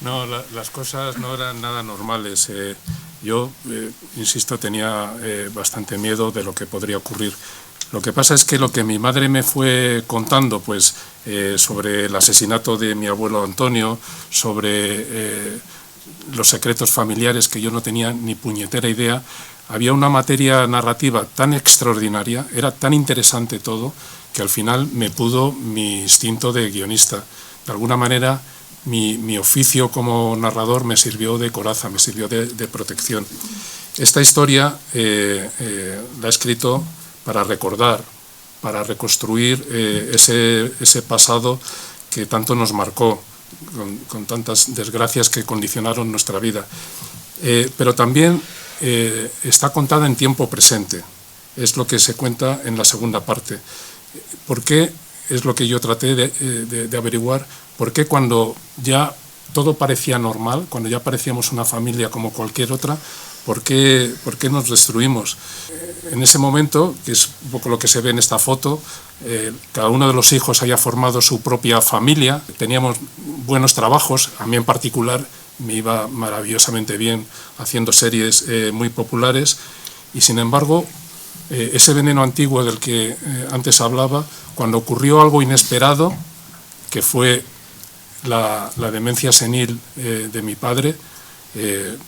No, las cosas no eran nada normales. Yo, insisto, tenía bastante miedo de lo que podría ocurrir. Lo que pasa es que lo que mi madre me fue contando, pues, sobre el asesinato de mi abuelo Antonio, sobre los secretos familiares que yo no tenía ni puñetera idea, había una materia narrativa tan extraordinaria, era tan interesante todo, que al final me pudo mi instinto de guionista. De alguna manera, mi oficio como narrador me sirvió de coraza, me sirvió de protección. Esta historia la he escrito para recordar, para reconstruir ese pasado que tanto nos marcó, con tantas desgracias que condicionaron nuestra vida. Pero también está contada en tiempo presente, es lo que se cuenta en la segunda parte. ¿Por qué? Es lo que yo traté de averiguar. ¿Por qué cuando ya todo parecía normal, cuando ya parecíamos una familia como cualquier otra, ¿por qué nos destruimos? En ese momento, que es un poco lo que se ve en esta foto, cada uno de los hijos había formado su propia familia, teníamos buenos trabajos, a mí en particular me iba maravillosamente bien haciendo series muy populares, y sin embargo, ese veneno antiguo del que antes hablaba, cuando ocurrió algo inesperado, que fue la demencia senil de mi padre,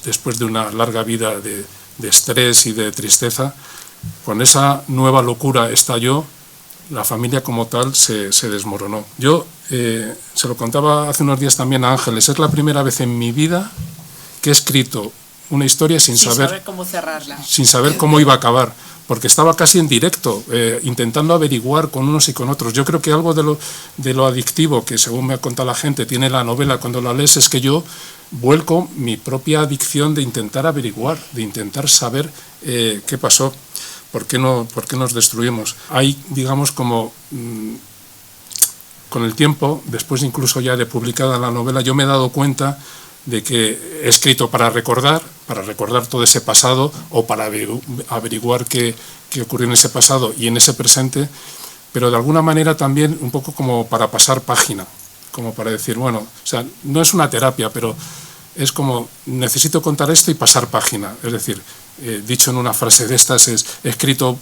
después de una larga vida de estrés y de tristeza, con esa nueva locura estalló, la familia como tal se desmoronó. Yo se lo contaba hace unos días también a Ángeles, es la primera vez en mi vida que he escrito una historia sin saber cómo cerrarla, sin saber cómo iba a acabar, porque estaba casi en directo, intentando averiguar con unos y con otros. Yo creo que algo de lo adictivo que, según me ha contado la gente, tiene la novela cuando la lees, es que yo vuelco mi propia adicción de intentar averiguar, de intentar saber qué pasó, por qué nos destruimos. Hay, digamos, como con el tiempo, después incluso ya de publicada la novela, yo me he dado cuenta de que he escrito para recordar todo ese pasado, o para averiguar qué ocurrió en ese pasado y en ese presente, pero de alguna manera también un poco como para pasar página, como para decir, bueno, o sea, no es una terapia, pero es como, necesito contar esto y pasar página. Es decir, dicho en una frase de estas, he escrito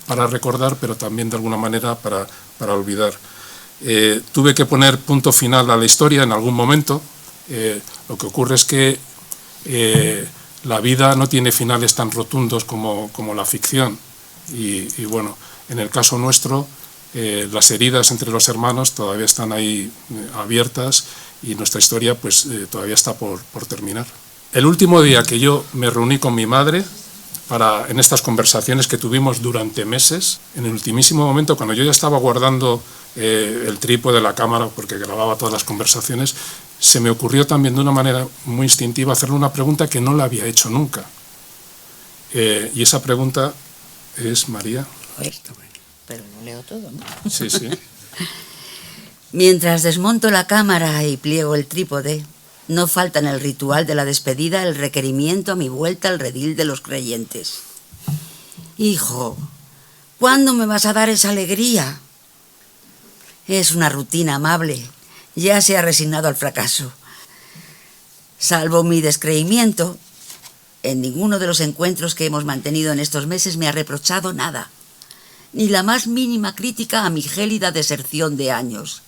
para recordar, pero también de alguna manera para olvidar. Tuve que poner punto final a la historia en algún momento. Lo que ocurre es que la vida no tiene finales tan rotundos como la ficción, y bueno, en el caso nuestro, las heridas entre los hermanos todavía están ahí abiertas, y nuestra historia pues todavía está por terminar. El último día que yo me reuní con mi madre en estas conversaciones que tuvimos durante meses, en el ultimísimo momento, cuando yo ya estaba guardando el trípode de la cámara, porque grababa todas las conversaciones, se me ocurrió también de una manera muy instintiva hacerle una pregunta que no la había hecho nunca. Y esa pregunta es, María. Pero no leo todo, ¿no? Sí, sí. Mientras desmonto la cámara y pliego el trípode, no falta en el ritual de la despedida el requerimiento a mi vuelta al redil de los creyentes. Hijo, ¿cuándo me vas a dar esa alegría? Es una rutina amable. Ya se ha resignado al fracaso. Salvo mi descreimiento, en ninguno de los encuentros que hemos mantenido en estos meses me ha reprochado nada, ni la más mínima crítica a mi gélida deserción de años.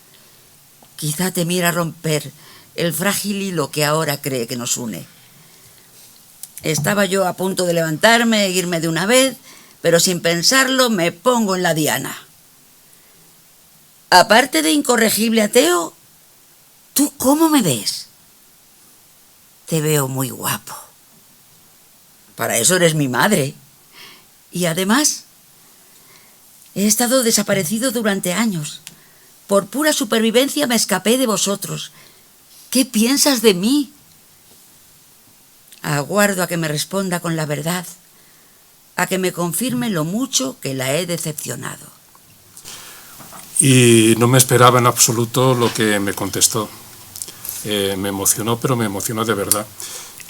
Quizá temiera romper el frágil hilo que ahora cree que nos une. Estaba yo a punto de levantarme e irme de una vez, pero sin pensarlo me pongo en la diana. Aparte de incorregible ateo, ¿tú cómo me ves? Te veo muy guapo. Para eso eres mi madre. Y además, he estado desaparecido durante años. Por pura supervivencia me escapé de vosotros. ¿Qué piensas de mí? Aguardo a que me responda con la verdad, a que me confirme lo mucho que la he decepcionado. Y no me esperaba en absoluto lo que me contestó. Me emocionó, pero me emocionó de verdad.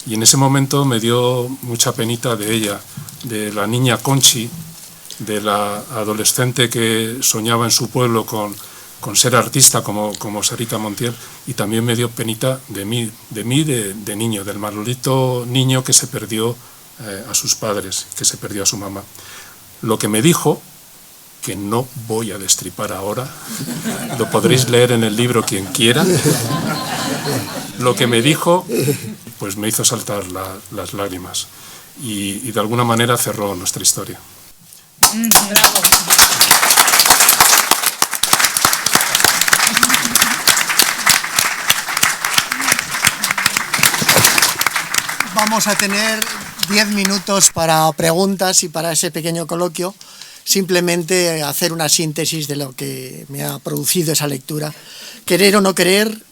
Y en ese momento me dio mucha penita de ella, de la niña Conchi, de la adolescente que soñaba en su pueblo con ser artista como Sarita Montiel, y también me dio penita de mí de niño, del Manolito niño que se perdió a sus padres, que se perdió a su mamá. Lo que me dijo, que no voy a destripar ahora, lo podréis leer en el libro quien quiera, lo que me dijo, pues me hizo saltar las lágrimas y de alguna manera cerró nuestra historia. Bravo. Vamos a tener 10 minutos para preguntas y para ese pequeño coloquio. Simplemente hacer una síntesis de lo que me ha producido esa lectura. Querer o no querer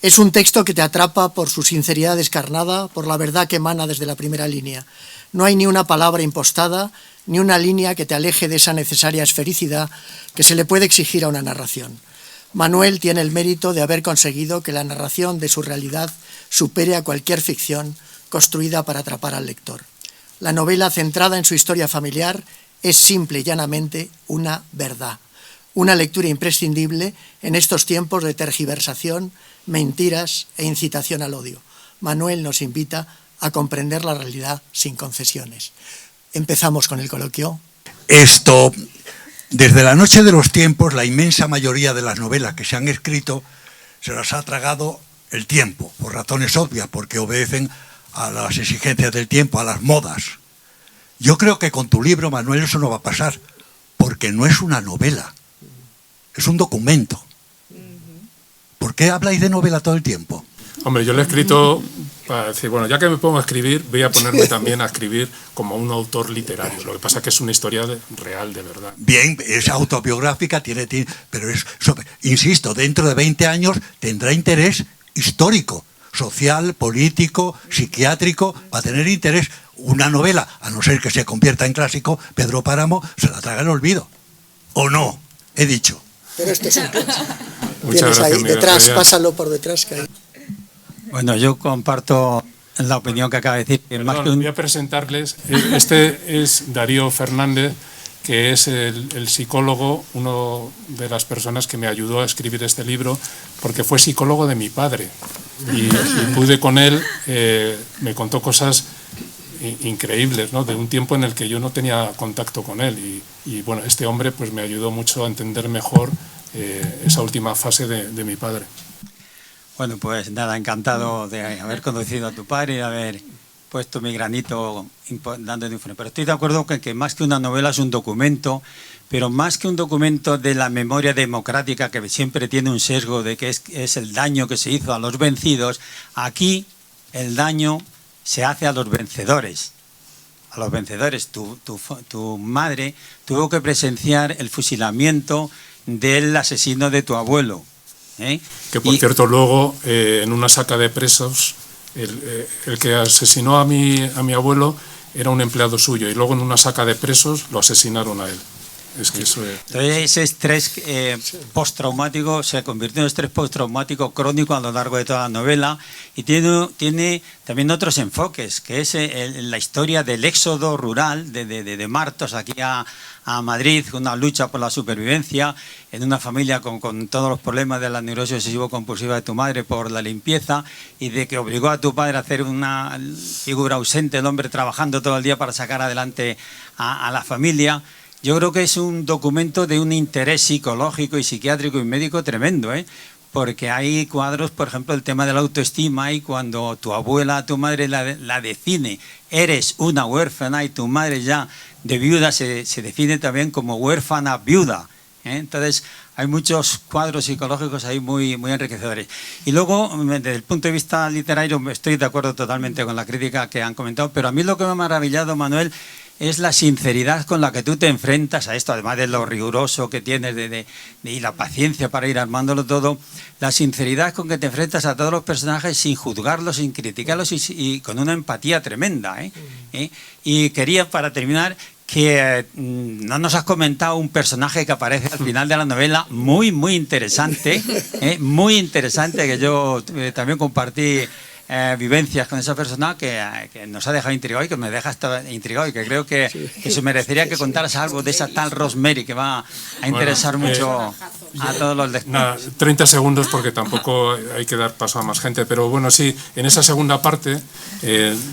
es un texto que te atrapa por su sinceridad descarnada, por la verdad que emana desde la primera línea. No hay ni una palabra impostada, ni una línea que te aleje de esa necesaria esfericidad que se le puede exigir a una narración. Manuel tiene el mérito de haber conseguido que la narración de su realidad supere a cualquier ficción construida para atrapar al lector. La novela, centrada en su historia familiar, es simple y llanamente una verdad, una lectura imprescindible en estos tiempos de tergiversación, mentiras e incitación al odio. Manuel nos invita a comprender la realidad sin concesiones. Empezamos con el coloquio. Desde la noche de los tiempos, la inmensa mayoría de las novelas que se han escrito se las ha tragado el tiempo, por razones obvias, porque obedecen a las exigencias del tiempo, a las modas. Yo creo que con tu libro, Manuel, eso no va a pasar, porque no es una novela, es un documento. ¿Por qué habláis de novela todo el tiempo? Hombre, yo lo he escrito para decir, bueno, ya que me pongo a escribir, voy a ponerme también a escribir como un autor literario. Lo que pasa es que es una historia real, de verdad. Bien, es autobiográfica, pero insisto, dentro de 20 años tendrá interés histórico, social, político, psiquiátrico, va a tener interés. Una novela, a no ser que se convierta en clásico, Pedro Páramo se la traga el olvido. ¿O no? He dicho. Pero este es un Muchas gracias, ahí Miguel, detrás, pásalo por detrás. Que hay. Bueno, yo comparto la opinión que acaba de decir. Perdón, voy a presentarles. Este es Darío Fernández, que es el psicólogo, una de las personas que me ayudó a escribir este libro, porque fue psicólogo de mi padre. Y pude con él, me contó cosas increíbles, ¿no? De un tiempo en el que yo no tenía contacto con él. Y bueno, este hombre pues me ayudó mucho a entender mejor esa última fase de mi padre. Bueno, pues nada, encantado de haber conocido a tu padre y de haber puesto mi granito dando información. Pero estoy de acuerdo con que más que una novela es un documento, pero más que un documento de la memoria democrática, que siempre tiene un sesgo de que es el daño que se hizo a los vencidos, aquí el daño se hace a los vencedores. A los vencedores. Tu madre tuvo que presenciar el fusilamiento del asesino de tu abuelo. Que por cierto luego en una saca de presos el que asesinó a mi abuelo era un empleado suyo y luego en una saca de presos lo asesinaron a él. Es que eso es... Entonces ese estrés postraumático se convirtió en estrés postraumático crónico a lo largo de toda la novela y tiene también otros enfoques, que es la historia del éxodo rural de Martos aquí a Madrid, una lucha por la supervivencia en una familia con todos los problemas de la neurosis obsesivo-compulsiva de tu madre por la limpieza y de que obligó a tu padre a hacer una figura ausente, el hombre trabajando todo el día para sacar adelante a la familia. Yo creo que es un documento de un interés psicológico y psiquiátrico y médico tremendo, porque hay cuadros, por ejemplo, el tema de la autoestima y cuando tu abuela, tu madre la define, eres una huérfana y tu madre ya de viuda se define también como huérfana viuda. Entonces hay muchos cuadros psicológicos ahí muy enriquecedores. Y luego, desde el punto de vista literario, estoy de acuerdo totalmente con la crítica que han comentado, pero a mí lo que me ha maravillado, Manuel, es la sinceridad con la que tú te enfrentas a esto, además de lo riguroso que tienes y la paciencia para ir armándolo todo, la sinceridad con que te enfrentas a todos los personajes sin juzgarlos, sin criticarlos y con una empatía tremenda, ¿eh? Y quería, para terminar, que no nos has comentado un personaje que aparece al final de la novela muy interesante, muy interesante, que yo también compartí vivencias con esa persona que nos ha dejado intrigado y que me deja hasta intrigado y que creo que se merecería que contaras algo de esa tal Rosemary que va a interesar mucho a todos los lectores. Nada, 30 segundos porque tampoco hay que dar paso a más gente, pero bueno, sí, en esa segunda parte,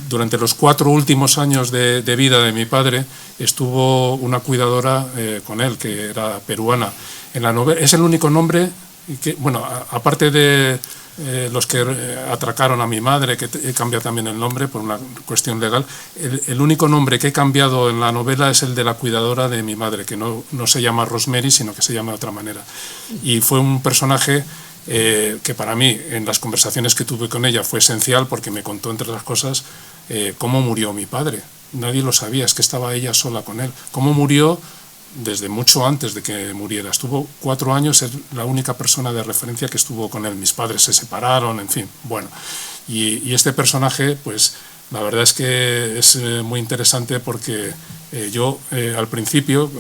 durante los 4 últimos años de vida de mi padre, estuvo una cuidadora con él, que era peruana. En la novela, es el único nombre que, bueno, aparte de los que atracaron a mi madre, que he cambiado también el nombre por una cuestión legal, el único nombre que he cambiado en la novela es el de la cuidadora de mi madre, que no se llama Rosemary, sino que se llama de otra manera. Y fue un personaje que para mí, en las conversaciones que tuve con ella, fue esencial porque me contó, entre las cosas, cómo murió mi padre. Nadie lo sabía, es que estaba ella sola con él. Cómo murió desde mucho antes de que muriera. Estuvo 4 años, es la única persona de referencia que estuvo con él. Mis padres se separaron, en fin, bueno. Y este personaje, pues, la verdad es que es muy interesante porque yo, al principio,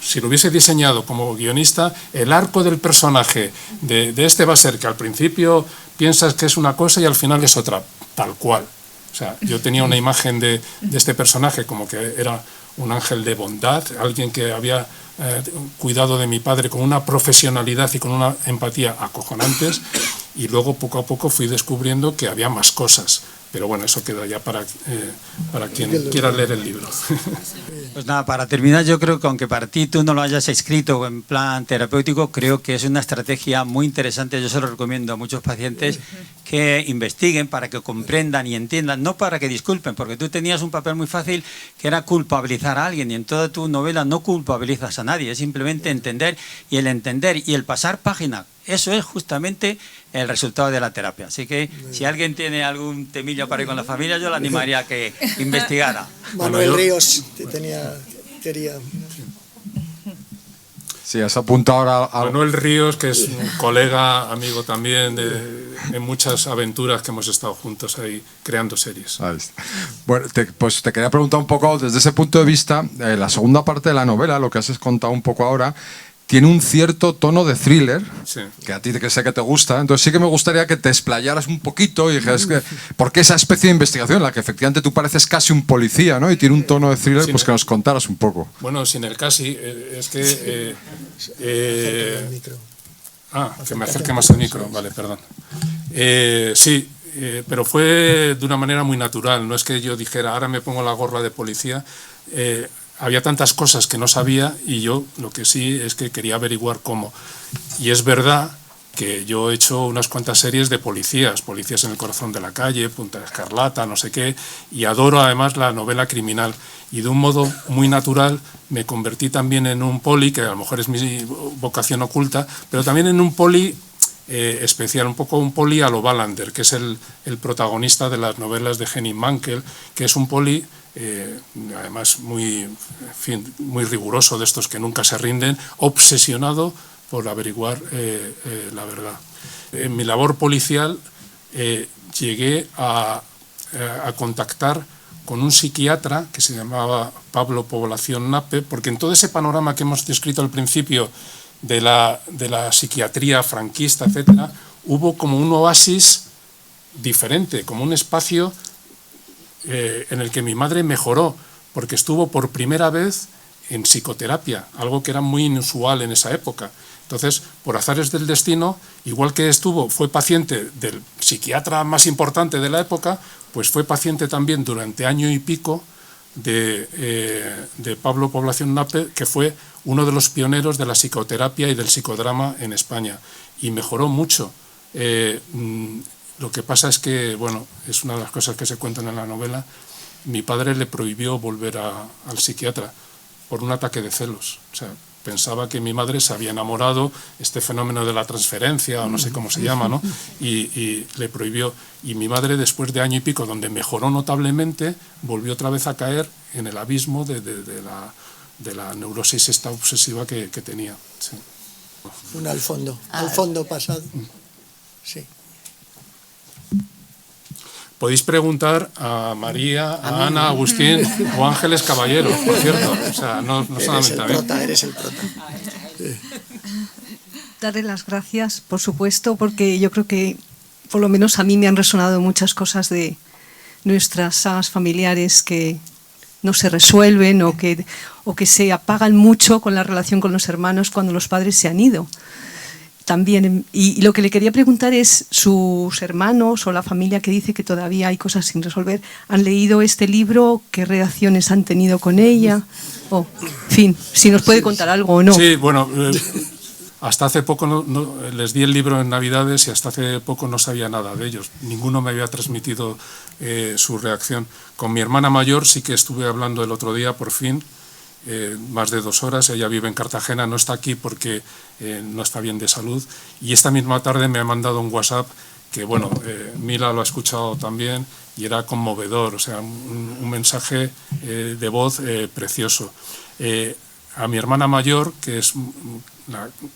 si lo hubiese diseñado como guionista, el arco del personaje de este va a ser que al principio piensas que es una cosa y al final es otra, tal cual. O sea, yo tenía una imagen de este personaje como que era un ángel de bondad, alguien que había cuidado de mi padre con una profesionalidad y con una empatía acojonantes, y luego poco a poco fui descubriendo que había más cosas. Pero bueno, eso queda ya para quien quiera leer el libro. Pues nada, para terminar, yo creo que aunque para ti tú no lo hayas escrito en plan terapéutico, creo que es una estrategia muy interesante. Yo se lo recomiendo a muchos pacientes que investiguen para que comprendan y entiendan, no para que disculpen, porque tú tenías un papel muy fácil que era culpabilizar a alguien, y en toda tu novela no culpabilizas a nadie, es simplemente entender, y el entender y el pasar página. Eso es justamente el resultado de la terapia. Así que si alguien tiene algún temillo para ir con la familia, yo le animaría a que investigara. Manuel Ríos quería... Sí, has apuntado ahora a... Manuel Ríos, que es un colega, amigo también de muchas aventuras que hemos estado juntos ahí creando series. Bueno, pues te quería preguntar un poco desde ese punto de vista, la segunda parte de la novela, lo que has contado un poco ahora, tiene un cierto tono de thriller, sí, que a ti que sé que te gusta. Entonces sí que me gustaría que te explayaras un poquito y dijeras por qué esa especie de investigación en la que efectivamente tú pareces casi un policía, ¿no? Y tiene un tono de thriller, pues que nos contaras un poco. Bueno, sin el casi, es que... que me acerque más al micro, vale, perdón. Sí, pero fue de una manera muy natural, no es que yo dijera, ahora me pongo la gorra de policía. Había tantas cosas que no sabía y yo lo que sí es que quería averiguar cómo. Y es verdad que yo he hecho unas cuantas series de policías en el corazón de la calle, Punta Escarlata, no sé qué, y adoro además la novela criminal. Y de un modo muy natural me convertí también en un poli, que a lo mejor es mi vocación oculta, pero también en un poli especial, un poco un poli a lo Wallander, que es el protagonista de las novelas de Henning Mankell, que es un poli... además muy riguroso, de estos que nunca se rinden, obsesionado por averiguar la verdad. En mi labor policial llegué a contactar con un psiquiatra que se llamaba Pablo Población Nape, porque en todo ese panorama que hemos descrito al principio de la psiquiatría franquista, etcétera, hubo como un oasis diferente, como un espacio en el que mi madre mejoró, porque estuvo por primera vez en psicoterapia, algo que era muy inusual en esa época. Entonces, por azares del destino, igual que fue paciente del psiquiatra más importante de la época, pues fue paciente también durante año y pico de Pablo Población Nape, que fue uno de los pioneros de la psicoterapia y del psicodrama en España, y mejoró mucho. Lo que pasa es que, bueno, es una de las cosas que se cuentan en la novela, mi padre le prohibió volver al psiquiatra por un ataque de celos. O sea, pensaba que mi madre se había enamorado, este fenómeno de la transferencia, o no sé cómo se llama, ¿no? Y le prohibió. Y mi madre, después de año y pico, donde mejoró notablemente, volvió otra vez a caer en el abismo de la neurosis esta obsesiva que tenía. Sí. Al fondo pasado. Sí. Podéis preguntar a María, a Ana, a Agustín o a Ángeles Caballero, por cierto. O sea, no solamente a mí. Eres el prota. Darle las gracias, por supuesto, porque yo creo que, por lo menos a mí, me han resonado muchas cosas de nuestras sagas familiares que no se resuelven o que se apagan mucho con la relación con los hermanos cuando los padres se han ido. También, y lo que le quería preguntar es, sus hermanos o la familia que dice que todavía hay cosas sin resolver, ¿han leído este libro? ¿Qué reacciones han tenido con ella? En fin, si nos puede contar algo o no. Sí, bueno, hasta hace poco les di el libro en Navidades y hasta hace poco no sabía nada de ellos. Ninguno me había transmitido su reacción. Con mi hermana mayor sí que estuve hablando el otro día, por fin, más de 2 horas. Ella vive en Cartagena, no está aquí porque no está bien de salud, y esta misma tarde me ha mandado un WhatsApp que, bueno, Mila lo ha escuchado también y era conmovedor, o sea, un mensaje de voz precioso. A mi hermana mayor, que es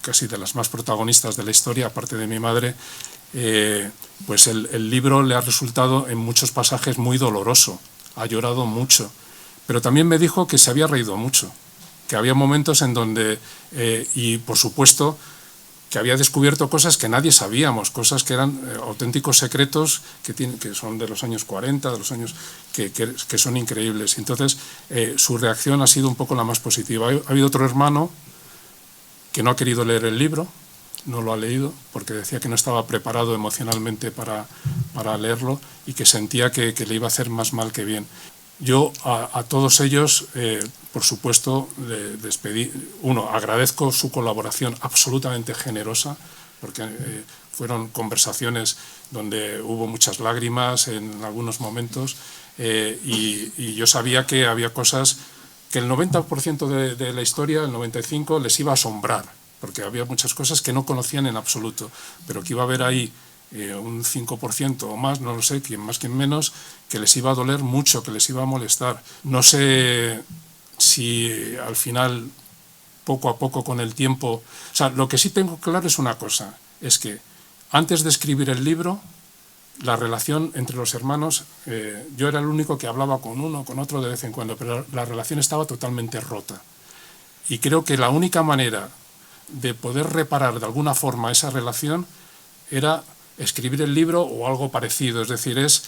casi de las más protagonistas de la historia, aparte de mi madre, pues el libro le ha resultado en muchos pasajes muy doloroso, ha llorado mucho. Pero también me dijo que se había reído mucho, que había momentos en donde, y por supuesto, que había descubierto cosas que nadie sabíamos, cosas que eran auténticos secretos que son de los años 40, de los años que son increíbles. Entonces, su reacción ha sido un poco la más positiva. Ha habido otro hermano que no ha querido leer el libro, no lo ha leído, porque decía que no estaba preparado emocionalmente para leerlo y que sentía que le iba a hacer más mal que bien. Yo a todos ellos, por supuesto, despedí. Agradezco su colaboración absolutamente generosa, porque fueron conversaciones donde hubo muchas lágrimas en algunos momentos, y yo sabía que había cosas que el 90% de la historia, el 95%, les iba a asombrar, porque había muchas cosas que no conocían en absoluto, pero que iba a haber ahí un 5% o más, no lo sé, quién más, quién menos, que les iba a doler mucho, que les iba a molestar. No sé si al final, poco a poco, con el tiempo... O sea, lo que sí tengo claro es una cosa, es que antes de escribir el libro, la relación entre los hermanos, yo era el único que hablaba con uno, con otro de vez en cuando, pero la relación estaba totalmente rota. Y creo que la única manera de poder reparar de alguna forma esa relación era escribir el libro o algo parecido, es decir, es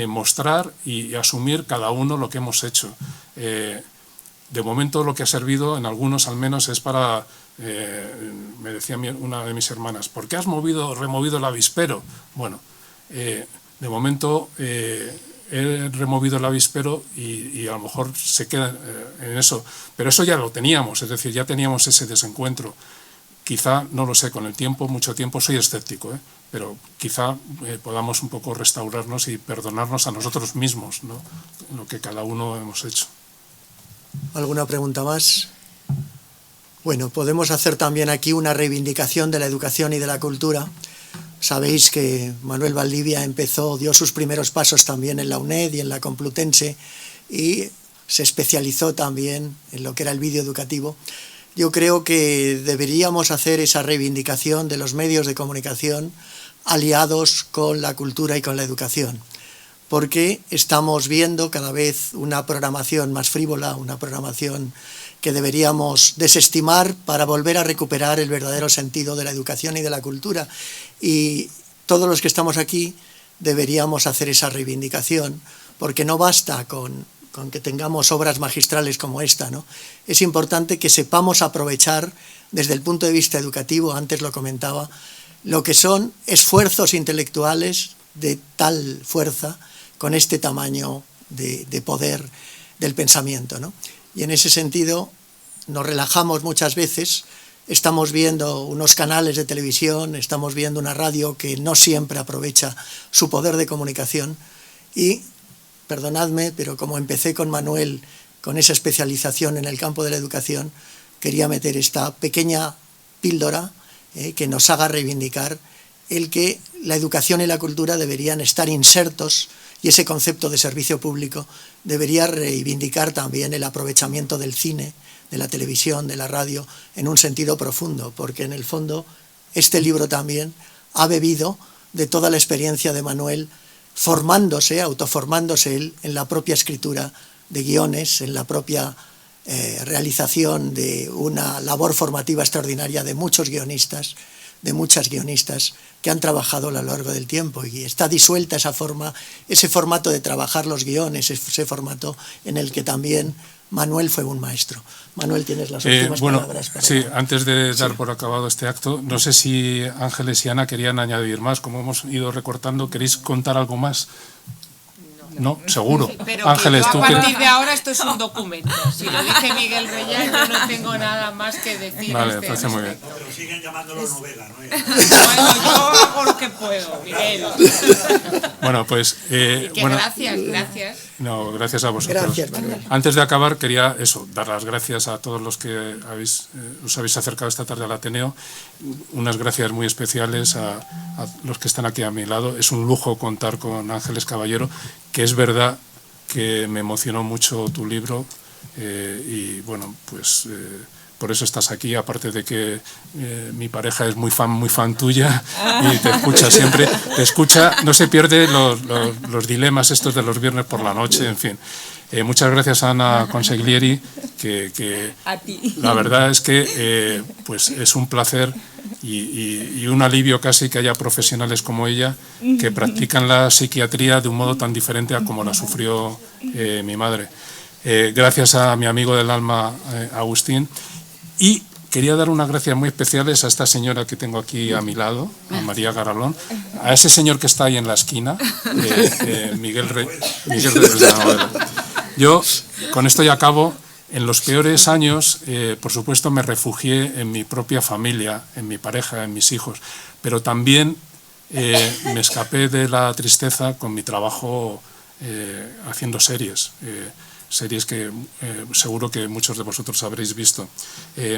mostrar y asumir cada uno lo que hemos hecho. De momento lo que ha servido, en algunos al menos, es para, me decía una de mis hermanas, ¿por qué has removido el avispero? Bueno, de momento he removido el avispero y a lo mejor se queda en eso, pero eso ya lo teníamos, es decir, ya teníamos ese desencuentro. Quizá, no lo sé, con el tiempo, mucho tiempo, soy escéptico, pero quizá podamos un poco restaurarnos y perdonarnos a nosotros mismos, ¿no? Lo que cada uno hemos hecho. ¿Alguna pregunta más? Bueno, podemos hacer también aquí una reivindicación de la educación y de la cultura. Sabéis que Manuel Valdivia dio sus primeros pasos también en la UNED y en la Complutense y se especializó también en lo que era el vídeo educativo. Yo creo que deberíamos hacer esa reivindicación de los medios de comunicación aliados con la cultura y con la educación, porque estamos viendo cada vez una programación más frívola, una programación que deberíamos desestimar para volver a recuperar el verdadero sentido de la educación y de la cultura. Y todos los que estamos aquí deberíamos hacer esa reivindicación, porque no basta con que tengamos obras magistrales como esta, ¿no? Es importante que sepamos aprovechar desde el punto de vista educativo, antes lo comentaba, lo que son esfuerzos intelectuales de tal fuerza, con este tamaño de poder del pensamiento, ¿no? Y en ese sentido nos relajamos muchas veces, estamos viendo unos canales de televisión, estamos viendo una radio que no siempre aprovecha su poder de comunicación y, perdonadme, pero como empecé con Manuel con esa especialización en el campo de la educación, quería meter esta pequeña píldora que nos haga reivindicar el que la educación y la cultura deberían estar insertos, y ese concepto de servicio público debería reivindicar también el aprovechamiento del cine, de la televisión, de la radio, en un sentido profundo, porque en el fondo este libro también ha bebido de toda la experiencia de Manuel, formándose, autoformándose él en la propia escritura de guiones, en la propia realización de una labor formativa extraordinaria de muchos guionistas, de muchas guionistas que han trabajado a lo largo del tiempo, y está disuelta esa forma, ese formato de trabajar los guiones, ese formato en el que también Manuel fue un maestro. Manuel, tienes las últimas palabras. Sí, antes de dar por acabado este acto, no sé si Ángeles y Ana querían añadir más, como hemos ido recortando, ¿queréis contar algo más? No, seguro. Pero Ángeles, a tú partir de ahora esto es un documento. Si lo dice Miguel Reyán, yo no tengo nada más que decir. Vale, me parece muy bien. Pero siguen llamándolo novela, ¿no? Bueno, yo hago lo que puedo, Miguel. Bueno, pues... gracias. No, gracias a vosotros. Gracias, Manuel. Antes de acabar, quería dar las gracias a todos los que os habéis acercado esta tarde al Ateneo. Unas gracias muy especiales a los que están aquí a mi lado. Es un lujo contar con Ángeles Caballero, que es verdad que me emocionó mucho tu libro, y bueno, pues por eso estás aquí, aparte de que mi pareja es muy fan tuya y te escucha siempre, no se pierde los dilemas estos de los viernes por la noche, en fin. Muchas gracias a Ana Consiglieri, que a ti. La verdad es que pues es un placer y un alivio casi que haya profesionales como ella que practican la psiquiatría de un modo tan diferente a como la sufrió mi madre. Gracias a mi amigo del alma, Agustín. Y quería dar unas gracias muy especiales a esta señora que tengo aquí a mi lado, a María Garalón, a ese señor que está ahí en la esquina, Miguel Reyes de la Novela. Yo, con esto ya acabo. En los peores años, por supuesto, me refugié en mi propia familia, en mi pareja, en mis hijos, pero también me escapé de la tristeza con mi trabajo haciendo series. Series que seguro que muchos de vosotros habréis visto.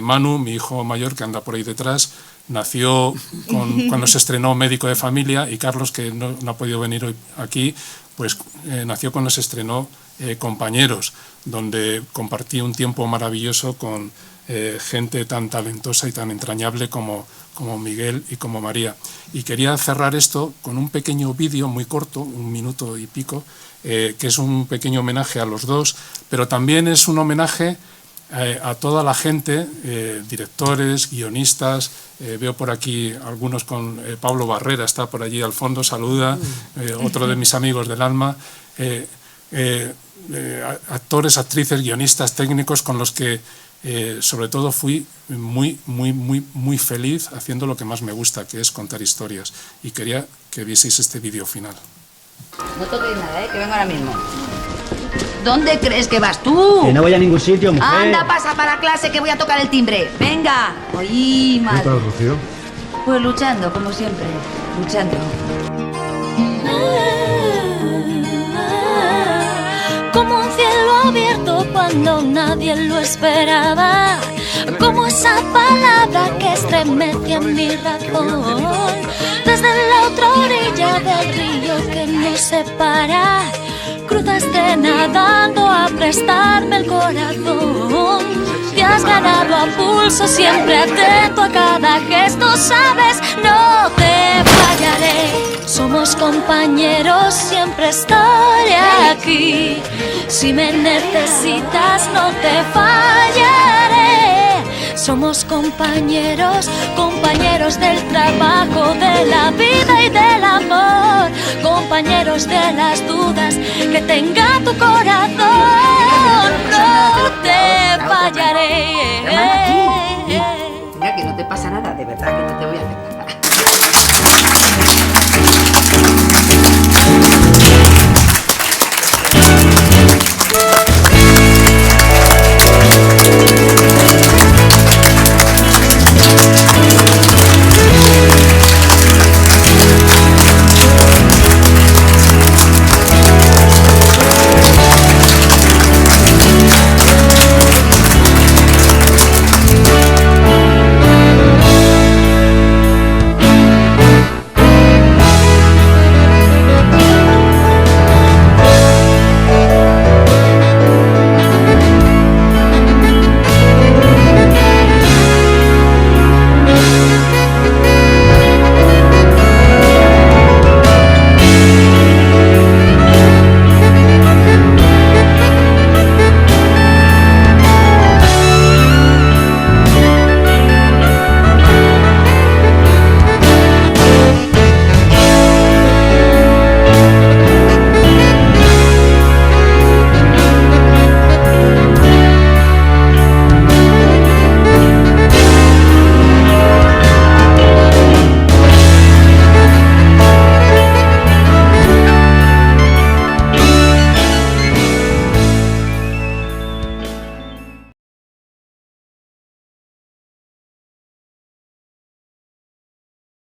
Manu, mi hijo mayor, que anda por ahí detrás, nació cuando se estrenó Médico de Familia, y Carlos, que no ha podido venir hoy aquí, pues nació cuando se estrenó Compañeros, donde compartí un tiempo maravilloso con gente tan talentosa y tan entrañable como Miguel y como María. Y quería cerrar esto con un pequeño vídeo muy corto, 1 minuto y pico, que es un pequeño homenaje a los dos, pero también es un homenaje a toda la gente, directores, guionistas. Veo por aquí algunos con Pablo Barrera, está por allí al fondo, saluda, otro de mis amigos del alma, actores, actrices, guionistas, técnicos, con los que sobre todo fui muy feliz haciendo lo que más me gusta, que es contar historias. Y quería que vieseis este vídeo final. No toques nada, que vengo ahora mismo. ¿Dónde crees que vas tú? Que no voy a ningún sitio, mujer. Anda, pasa para clase que voy a tocar el timbre. Venga. Oye, madre. ¿Qué tal, Rocío? Pues luchando, como siempre. Luchando. Como un cielo abierto cuando nadie lo esperaba, como esa palabra que estremece en mi razón, desde la otra orilla del río que nos separa, cruzaste nadando a prestarme el corazón. Te has ganado a pulso, siempre atento a cada gesto, sabes, no te fallaré. Somos compañeros, siempre estaré aquí. Si me necesitas, no te fallaré. Somos compañeros, compañeros del trabajo, de la vida y del amor, compañeros de las dudas